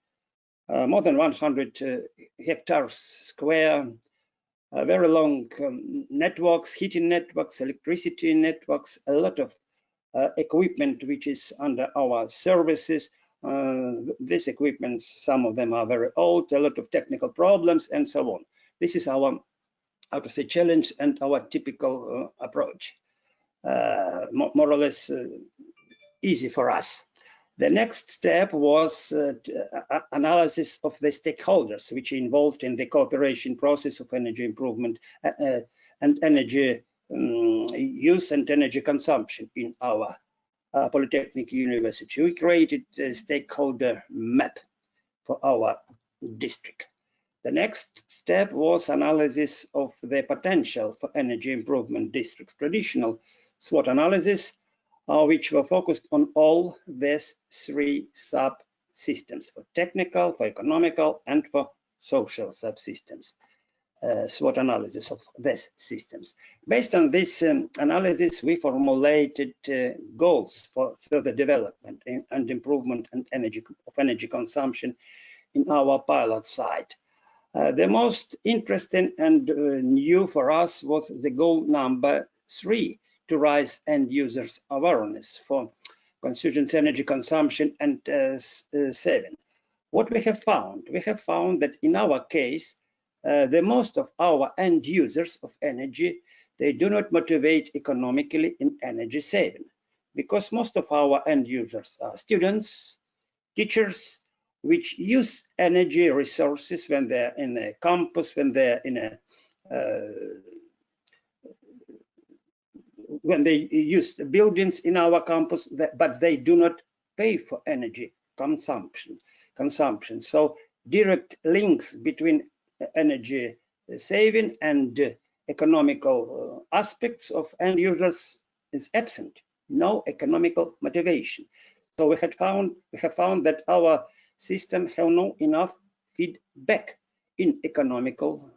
more than 100 hectares square, very long networks, heating networks, electricity networks, a lot of equipment which is under our services. This equipment, some of them are very old, a lot of technical problems, and so on. This is our, how to say, challenge and our typical approach. More or less easy for us. The next step was analysis of the stakeholders which are involved in the cooperation process of energy improvement and energy use and energy consumption in our Polytechnic University. We created a stakeholder map for our district. The next step was analysis of the potential for energy improvement districts. Traditional SWOT analysis, which were focused on all these three subsystems: for technical, for economical, and for social subsystems. SWOT analysis of these systems. Based on this analysis, we formulated goals for further development and improvement and energy consumption in our pilot site. The most interesting and new for us was the goal number 3, to raise end users' awareness for consumers' energy consumption and saving. What we have found? We have found that in our case, the most of our end users of energy, they do not motivate economically in energy saving, because most of our end users are students, teachers, which use energy resources when they're in a campus, when they're in a when they use buildings in our campus, but they do not pay for energy consumption. So direct links between energy saving and economical aspects of end users is absent. No economical motivation. So we have found that our system have no enough feedback in economical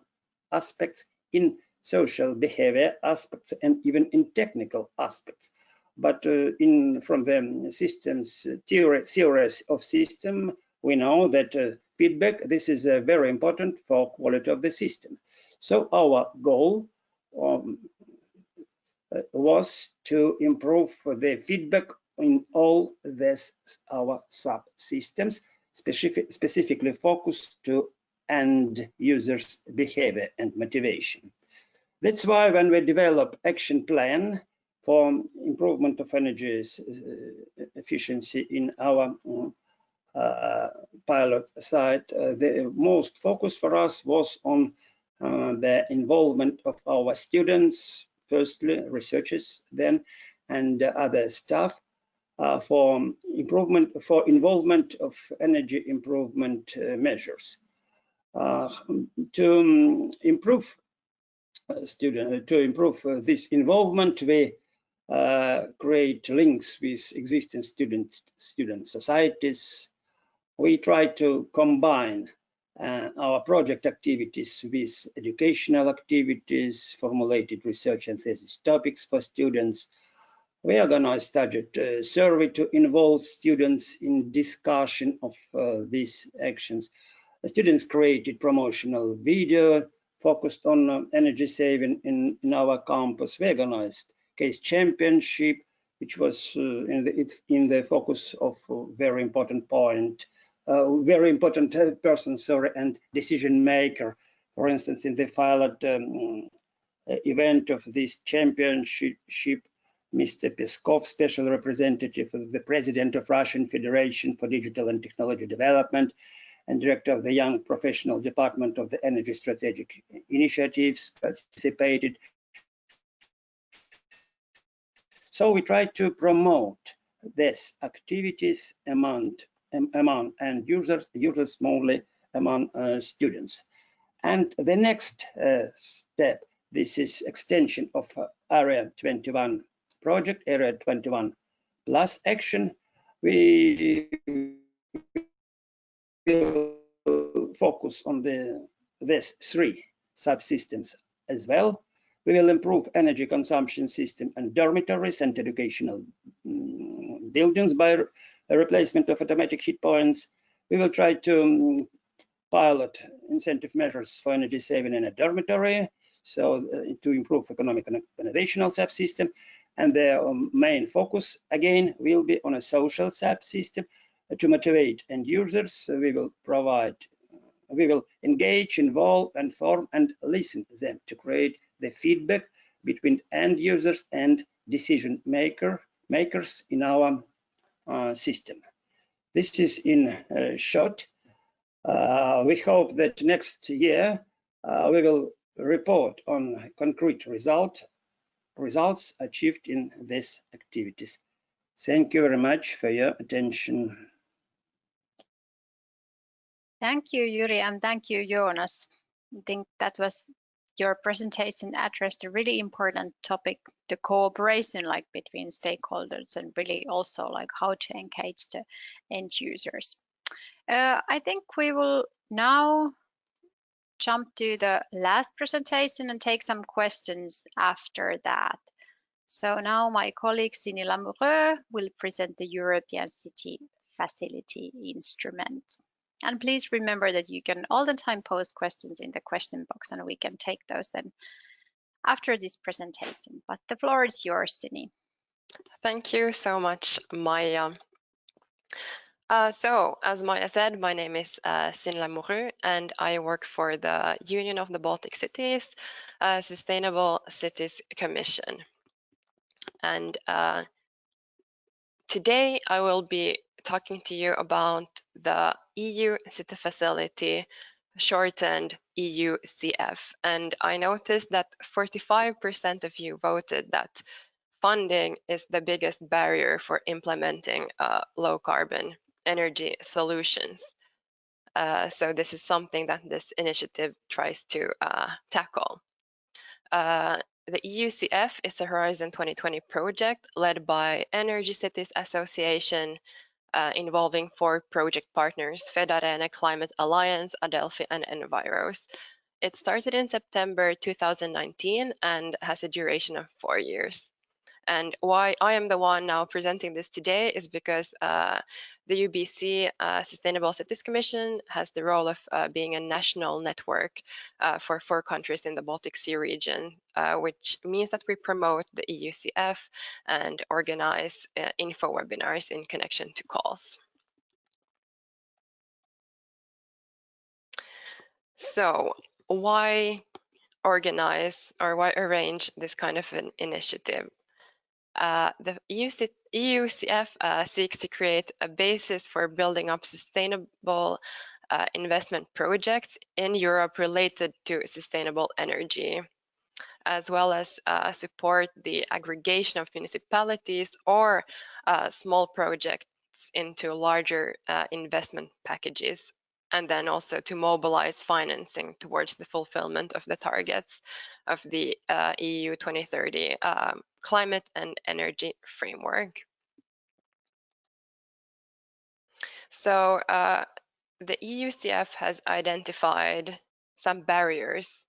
aspects, in social behavior aspects, and even in technical aspects. But from the systems theories of system, we know that feedback, this is very important for quality of the system. So our goal was to improve the feedback in all these our subsystems, specifically focused to end users' behavior and motivation. That's why when we develop action plan for improvement of energy efficiency in our pilot site, the most focus for us was on the involvement of our students, firstly researchers, then and other staff, for involvement of energy improvement measures. To improve this involvement, we create links with existing student societies. We try to combine our project activities with educational activities, formulated research and thesis topics for students. We organized target survey to involve students in discussion of these actions. The students created promotional video focused on energy saving in our campus. We organized case championship, which was in the focus of a very important point, very important person, and decision maker. For instance, in the pilot event of this championship, Mr. Peskov, special representative of the President of Russian Federation for Digital and Technology Development and Director of the Young Professional Department of the Energy Strategic Initiatives, participated. So we try to promote these activities among among end users, mostly among students. And the next step, this is extension of Area 21 project, Area 21 plus action. We will focus on these three subsystems as well. We will improve energy consumption system and dormitories and educational buildings by replacement of automatic heat points. We will try to pilot incentive measures for energy saving in a dormitory, so to improve economic and organizational subsystem. And the main focus again will be on a social subsystem to motivate end users. We will engage, involve, inform, and listen to them to create the feedback between end users and decision makers in our system. This is in short. We hope that next year we will report on concrete results achieved in these activities. Thank you very much for your attention. Thank you, Yury, and thank you, Jonas. I think that was your presentation addressed a really important topic, the cooperation like between stakeholders and really also like how to engage the end users. I think we will now jump to the last presentation and take some questions after that. So now my colleague Sini Lamoureux will present the European City Facility Instrument. And please remember that you can all the time post questions in the question box and we can take those then after this presentation. But the floor is yours, Sini. Thank you so much, Maija. So, as Maija said, my name is Sini Lamoureux, and I work for the Union of the Baltic Cities Sustainable Cities Commission. And today I will be talking to you about the EU City Facility, shortened EUCF. And I noticed that 45% of you voted that funding is the biggest barrier for implementing low carbon energy solutions. So this is something that this initiative tries to tackle. The EUCF is a Horizon 2020 project led by Energy Cities Association, involving 4 project partners, Fedarene, Climate Alliance, Adelphi, and Enviros. It started in September 2019 and has a duration of 4 years. And why I am the one now presenting this today is because the UBC Sustainable Cities Commission has the role of being a national network for 4 countries in the Baltic Sea region, which means that we promote the EUCF and organize info webinars in connection to calls. So why organize or why arrange this kind of an initiative? The EUCF seeks to create a basis for building up sustainable investment projects in Europe related to sustainable energy, as well as support the aggregation of municipalities or small projects into larger investment packages, and then also to mobilize financing towards the fulfillment of the targets of the EU 2030 climate and energy framework. So the EUCF has identified some barriers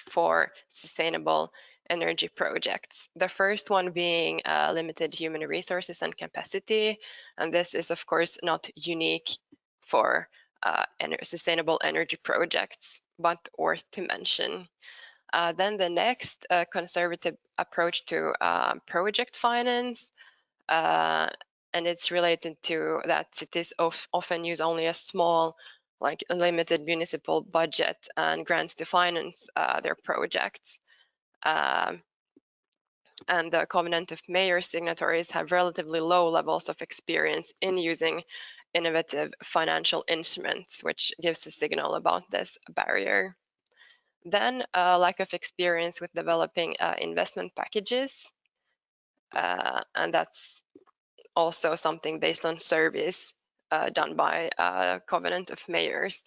for sustainable energy projects. The first one being limited human resources and capacity, and this is of course not unique for sustainable energy projects, but worth to mention. Then the next conservative approach to project finance, and it's related to that cities often use only a small, like a limited municipal budget and grants to finance their projects. And the Covenant of Mayor signatories have relatively low levels of experience in using innovative financial instruments, which gives a signal about this barrier. Then lack of experience with developing investment packages, and that's also something based on surveys done by Covenant of Mayors,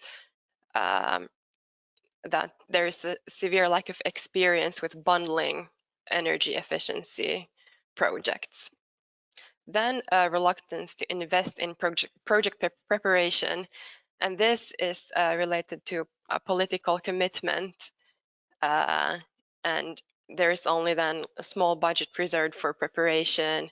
that there's a severe lack of experience with bundling energy efficiency projects. Then reluctance to invest in project preparation, and this is related to a political commitment, and there's only then a small budget reserved for preparation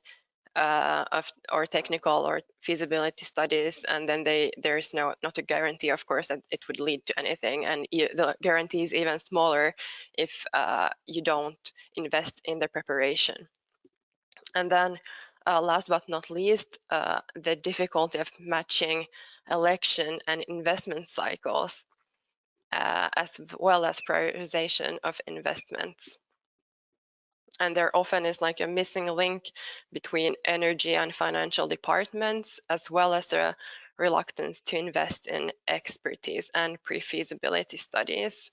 or technical or feasibility studies, and then there's not a guarantee, of course, that it would lead to anything, and the guarantee is even smaller if you don't invest in the preparation. And then last but not least, the difficulty of matching election and investment cycles, as well as prioritization of investments. And there often is like a missing link between energy and financial departments, as well as a reluctance to invest in expertise and pre-feasibility studies.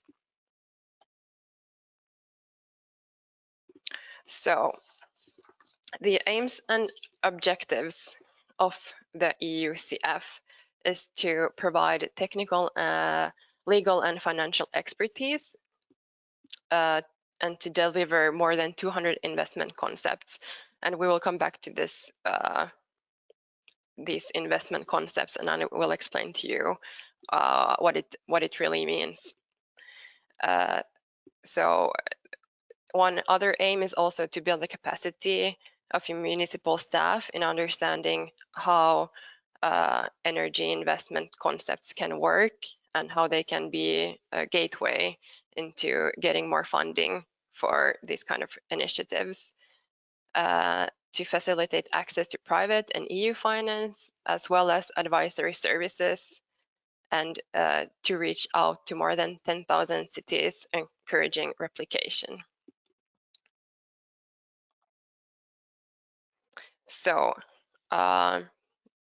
So the aims and objectives of the EUCF is to provide technical, legal and financial expertise, and to deliver more than 200 investment concepts. And we will come back to this, these investment concepts, and I will explain to you what it really means. So one other aim is also to build the capacity of your municipal staff in understanding how energy investment concepts can work and how they can be a gateway into getting more funding for these kind of initiatives, to facilitate access to private and EU finance, as well as advisory services, and to reach out to more than 10,000 cities, encouraging replication. So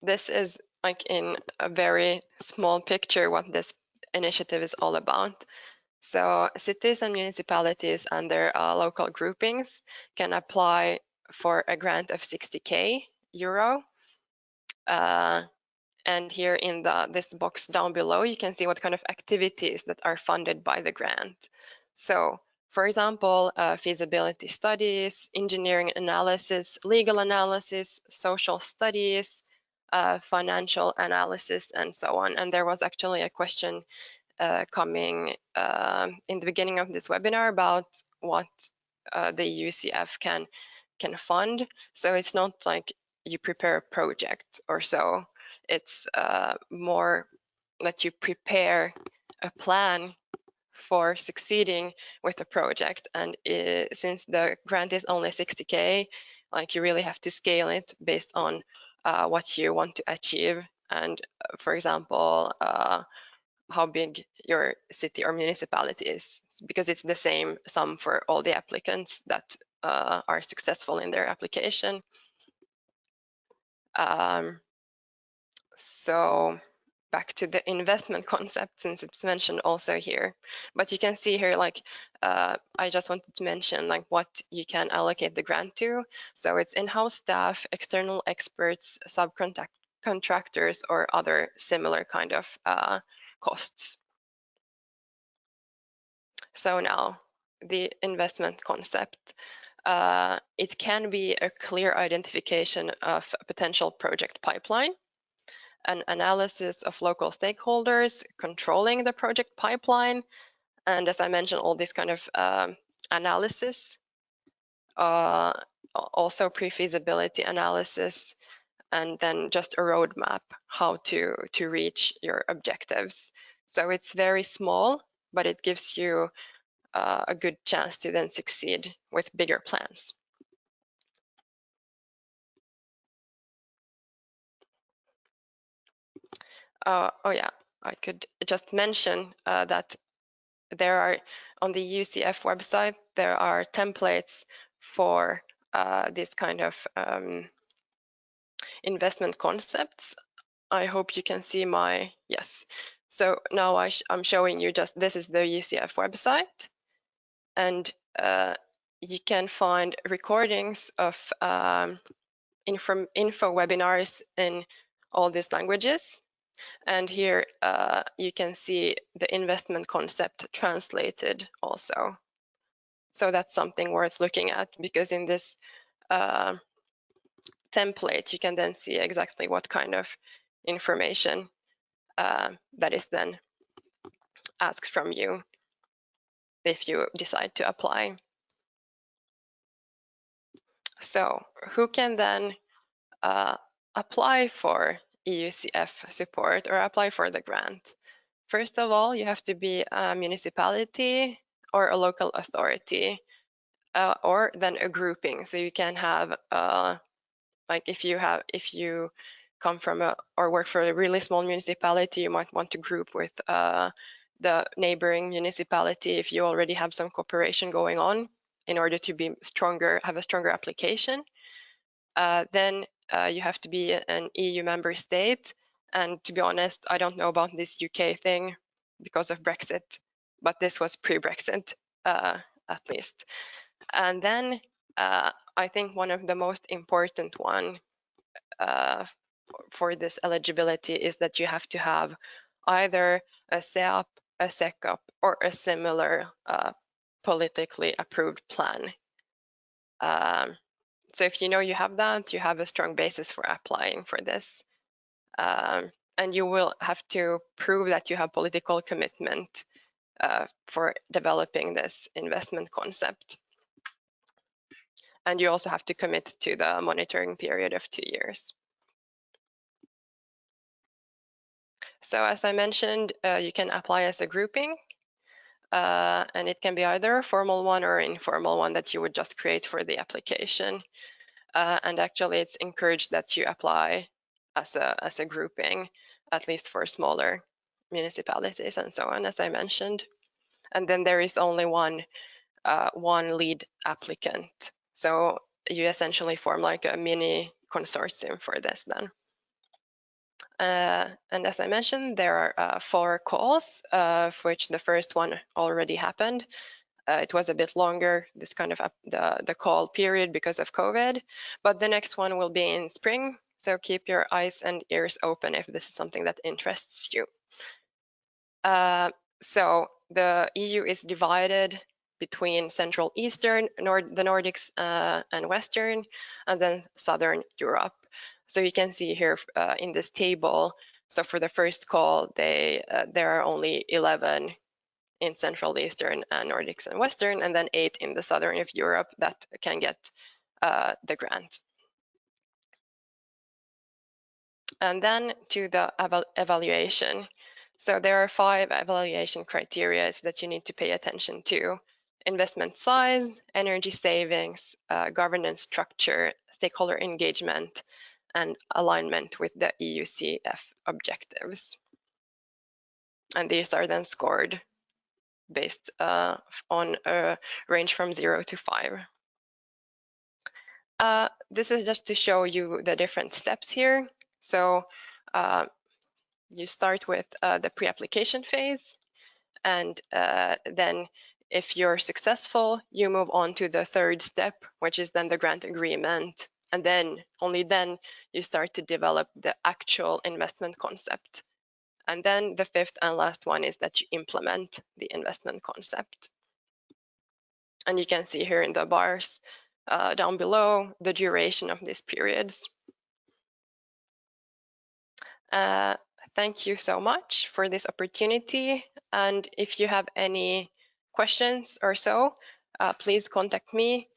this is like in a very small picture what this initiative is all about. So cities and municipalities and their local groupings can apply for a grant of 60,000 euro. And here in this box down below, you can see what kind of activities that are funded by the grant. So for example, feasibility studies, engineering analysis, legal analysis, social studies, financial analysis, and so on. And there was actually a question coming in the beginning of this webinar about what the UCF can fund. So it's not like you prepare a project or so. It's more that you prepare a plan for succeeding with the project. And since the grant is only 60,000, like you really have to scale it based on what you want to achieve. And for example, how big your city or municipality is, because it's the same sum for all the applicants that are successful in their application. So back to the investment concept, since it's mentioned also here. But you can see here, like, I just wanted to mention like what you can allocate the grant to. So it's in-house staff, external experts, subcontractors, or other similar kind of costs. So now the investment concept. It can be a clear identification of a potential project pipeline, an analysis of local stakeholders, controlling the project pipeline, and as I mentioned, all this kind of analysis, also pre-feasibility analysis, and then just a roadmap how to reach your objectives. So it's very small, but it gives you a good chance to then succeed with bigger plans. Oh yeah, I could just mention that there are, on the UCF website, there are templates for this kind of investment concepts. I hope you can see my, yes. So now I'm showing you just, this is the UCF website, and you can find recordings of info webinars in all these languages. And here you can see the investment concept translated also. So that's something worth looking at, because in this template you can then see exactly what kind of information that is then asked from you if you decide to apply. So who can then apply for EUCF support or apply for the grant? First of all, you have to be a municipality or a local authority, or then a grouping. So you can have like if you come from or work for a really small municipality, you might want to group with the neighboring municipality if you already have some cooperation going on in order to be stronger, have a stronger application. Then you have to be an EU member state. And to be honest, I don't know about this UK thing because of Brexit, but this was pre-Brexit at least. And then I think one of the most important one for this eligibility is that you have to have either a SEAP, a SECAP, or a similar politically approved plan. So if you know you have that, you have a strong basis for applying for this. And you will have to prove that you have political commitment for developing this investment concept. And you also have to commit to the monitoring period of 2 years. So as I mentioned, you can apply as a grouping, and it can be either a formal one or an informal one that you would just create for the application. And actually, it's encouraged that you apply as a grouping, at least for smaller municipalities and so on, as I mentioned. And then there is only one lead applicant. So you essentially form like a mini consortium for this then. And as I mentioned, there are 4 calls, of which the first one already happened. It was a bit longer, this kind of the call period because of COVID, but the next one will be in spring. So keep your eyes and ears open if this is something that interests you. So the EU is divided between Central Eastern, the Nordics and Western, and then Southern Europe. So you can see here in this table, so for the first call, there are only 11 in Central, Eastern, and Nordics and Western, and then 8 in the Southern of Europe that can get the grant. And then to the evaluation. So there are 5 evaluation criteria that you need to pay attention to: investment size, energy savings, governance structure, stakeholder engagement, and alignment with the EUCF objectives. And these are then scored based on a range from 0 to 5. This is just to show you the different steps here. So you start with the pre-application phase, and then if you're successful, you move on to the 3rd step, which is then the grant agreement. And then, only then, you start to develop the actual investment concept. And then the 5th and last one is that you implement the investment concept. And you can see here in the bars down below the duration of these periods. Thank you so much for this opportunity. And if you have any questions or so, please contact me.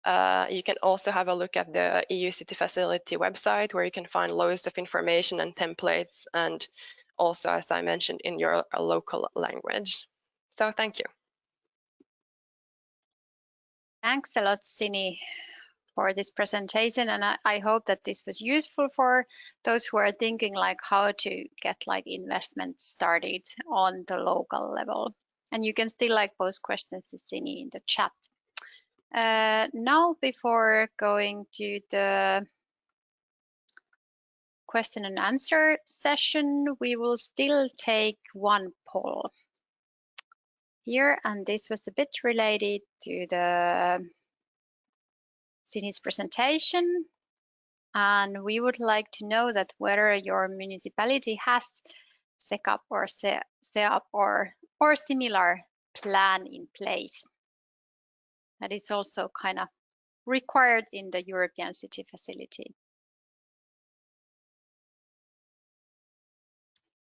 You can also have a look at the EU City Facility website, where you can find loads of information and templates, and also, as I mentioned, in your local language. So thank you. Thanks a lot, Sini, for this presentation, and I hope that this was useful for those who are thinking like how to get like investments started on the local level. And you can still like pose questions to Sini in the chat. Now, before going to the question and answer session, we will still take one poll here, and this was a bit related to the Sini's presentation. And we would like to know that whether your municipality has set up or similar plan in place. That is also kind of required in the European City Facility.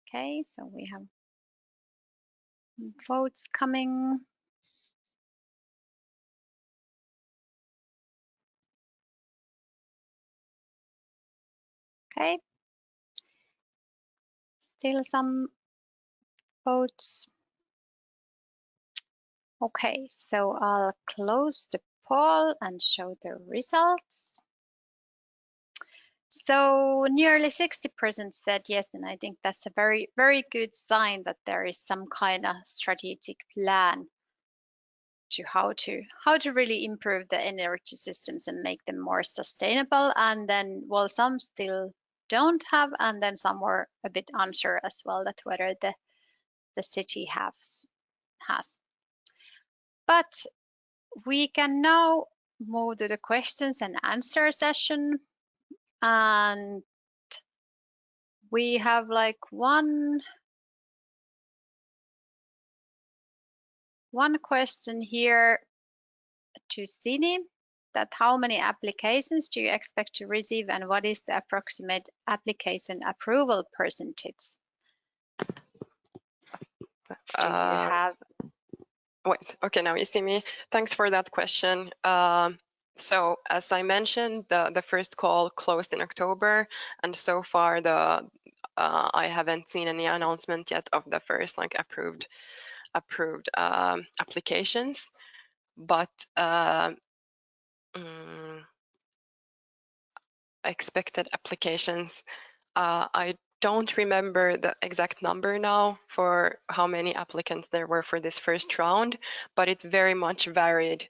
Okay, so we have votes coming. Okay, still some votes. Okay, so I'll close the poll and show the results. So nearly 60% said yes, and I think that's a very, very good sign that there is some kind of strategic plan to how to really improve the energy systems and make them more sustainable. And then, well, some still don't have, and then some were a bit unsure as well that whether the city has. But we can now move to the questions and answer session, and we have like one question here to Sini, that how many applications do you expect to receive and what is the approximate application approval percentage? Do you have? Wait, okay, now you see me. Thanks for that question. So as I mentioned, the first call closed in October, and so far I haven't seen any announcement yet of the first like approved applications, but expected applications, I don't remember the exact number now for how many applicants there were for this first round, but it very much varied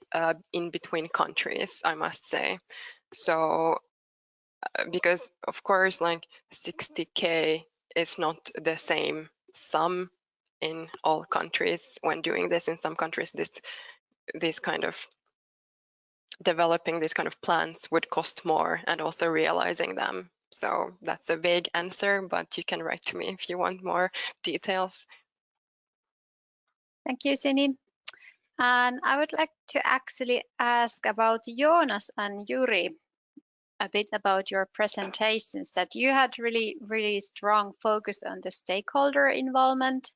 in between countries, I must say. So because of course like 60K is not the same sum in all countries when doing this. In some countries this kind of developing these kind of plans would cost more, and also realizing them. So that's a vague answer, but you can write to me if you want more details. Thank you, Sini. And I would like to actually ask about Jonas and Yury a bit about your presentations, that you had really, really strong focus on the stakeholder involvement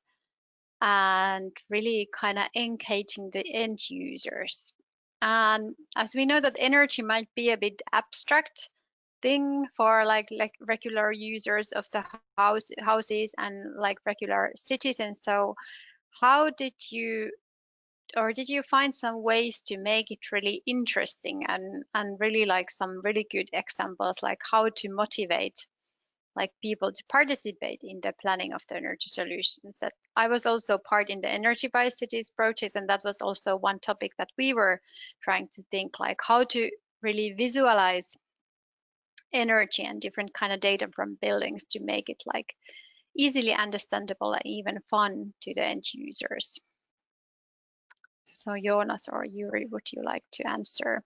and really kind of engaging the end users. And as we know that energy might be a bit abstract thing for like regular users of the houses and like regular citizens. So how did you find some ways to make it really interesting and really like some really good examples, like how to motivate like people to participate in the planning of the energy solutions? That I was also part in the Energy by Cities project, and that was also one topic that we were trying to think, like how to really visualize energy and different kind of data from buildings to make it like easily understandable and even fun to the end users. So Jonas or Yury, would you like to answer,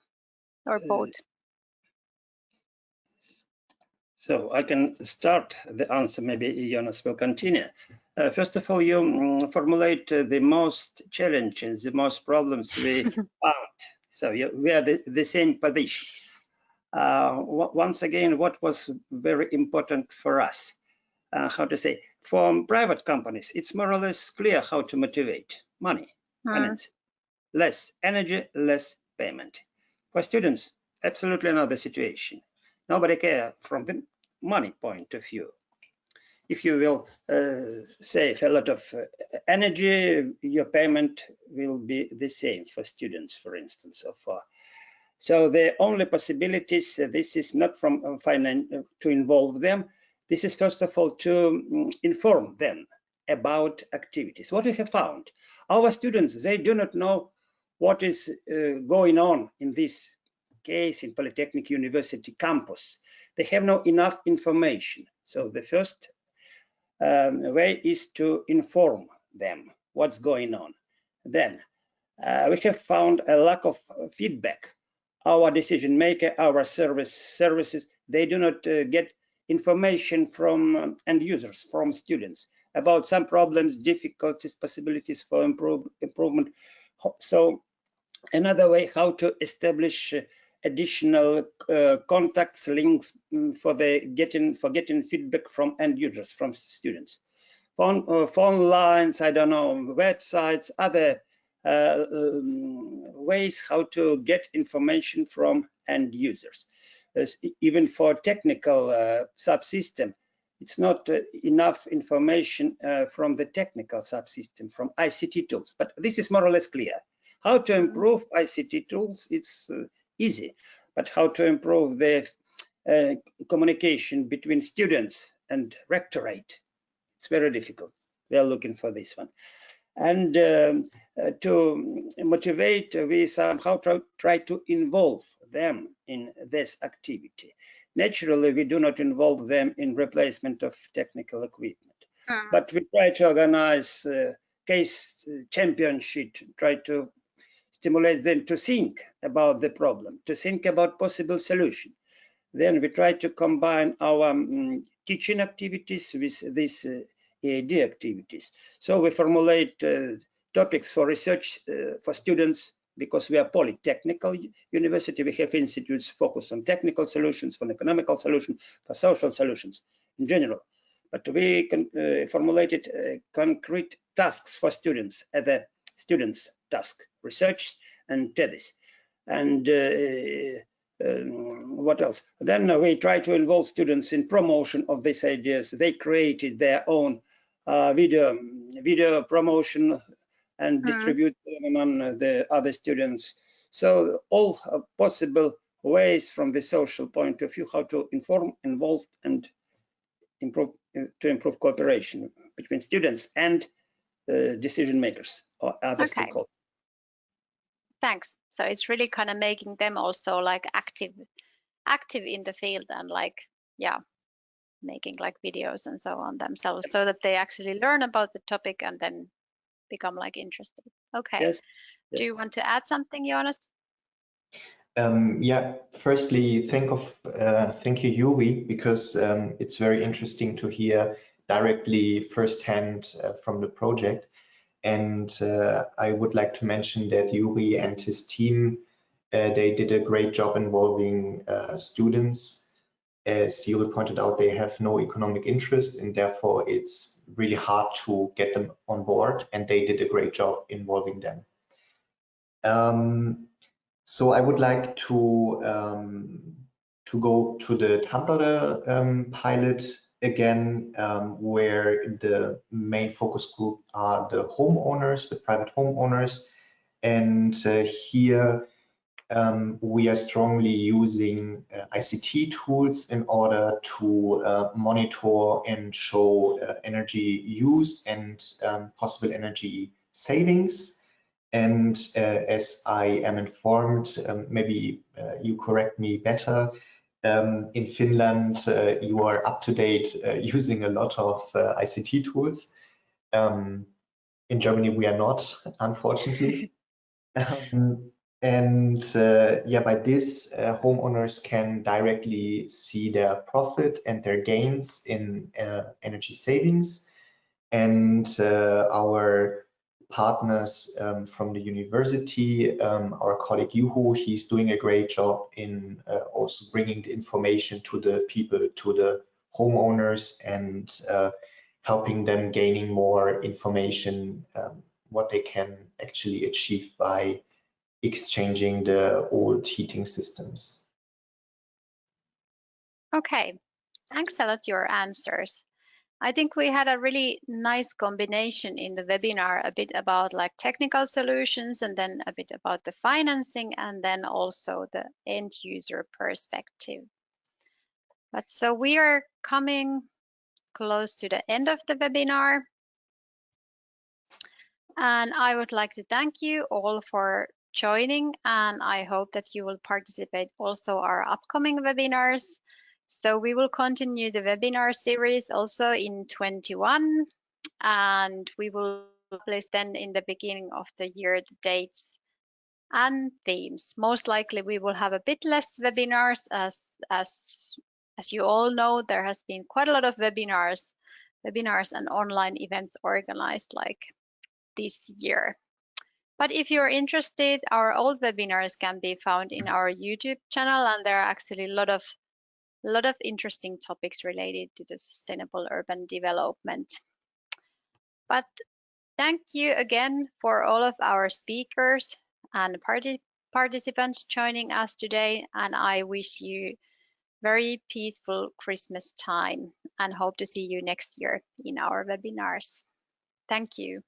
or both? So I can start the answer, maybe Jonas will continue. First of all, you formulate the most challenges, the most problems we found. So we are the same position. Once again, what was very important for us, how to say, for private companies, it's more or less clear how to motivate money, finance, less energy, less payment. For students, absolutely another situation. Nobody cares from the money point of view. If you will save a lot of energy, your payment will be the same for students, for instance, or for. So the only possibilities, this is not from finance to involve them. This is first of all to inform them about activities. What we have found, our students, they do not know what is going on in this case in Polytechnic University campus. They have no enough information. So the first way is to inform them what's going on. Then we have found a lack of feedback our decision maker, our services, they do not get information from end users, from students about some problems, difficulties, possibilities for improvement. So another way how to establish additional contacts, links for getting feedback from end users, from students. Phone lines, I don't know, websites, other ways how to get information from end users. Even for technical subsystem, it's not enough information from the technical subsystem, from ICT tools, but this is more or less clear. How to improve ICT tools, it's easy, but how to improve the communication between students and rectorate, it's very difficult. We are looking for this one. And to motivate, we somehow try to involve them in this activity. Naturally, we do not involve them in replacement of technical equipment, but we try to organize case championship, try to stimulate them to think about the problem, to think about possible solution. Then we try to combine our teaching activities with these EAD activities. So we formulate topics for research for students, because we are Polytechnical university. We have institutes focused on technical solutions, for economical solutions, for social solutions in general. But we can formulate concrete tasks for students as a students' task, research and thesis. And what else? Then we try to involve students in promotion of these ideas. They created their own video promotion and distribute them among the other students. So all possible ways from the social point of view how to inform, involve, and improve cooperation between students and decision makers or other stakeholders. Thanks. So it's really kind of making them also like active in the field, and like, yeah, making like videos and so on themselves, so that they actually learn about the topic and then become like interested. Okay. Yes. Do you want to add something, Jonas? Yeah, firstly, thank you, Yury, because it's very interesting to hear directly firsthand from the project. And I would like to mention that Yury and his team, they did a great job involving students. As Yury pointed out, they have no economic interest, and therefore it's really hard to get them on board, and they did a great job involving them. So I would like to go to the Tampere pilot again, where the main focus group are the homeowners, the private homeowners, and here we are strongly using ICT tools in order to monitor and show energy use and possible energy savings. And as I am informed, maybe you correct me better, in Finland, you are up to date using a lot of ICT tools. In Germany, we are not, unfortunately. Yeah, by this, homeowners can directly see their profit and their gains in energy savings. And our partners from the university, our colleague Juho, he's doing a great job in also bringing the information to the people, to the homeowners, and helping them gaining more information, what they can actually achieve by exchanging the old heating systems. Okay, thanks a lot your answers. I think we had a really nice combination in the webinar, a bit about like technical solutions, and then a bit about the financing, and then also the end user perspective. But so we are coming close to the end of the webinar. And I would like to thank you all for joining, and I hope that you will participate also our upcoming webinars. So we will continue the webinar series also in 21, and we will publish then in the beginning of the year the dates and themes. Most likely we will have a bit less webinars as you all know, there has been quite a lot of webinars and online events organized like this year. But if you're interested, our old webinars can be found in our YouTube channel, and there are actually a lot of interesting topics related to the sustainable urban development. But thank you again for all of our speakers and participants joining us today, and I wish you very peaceful Christmas time and hope to see you next year in our webinars. Thank you.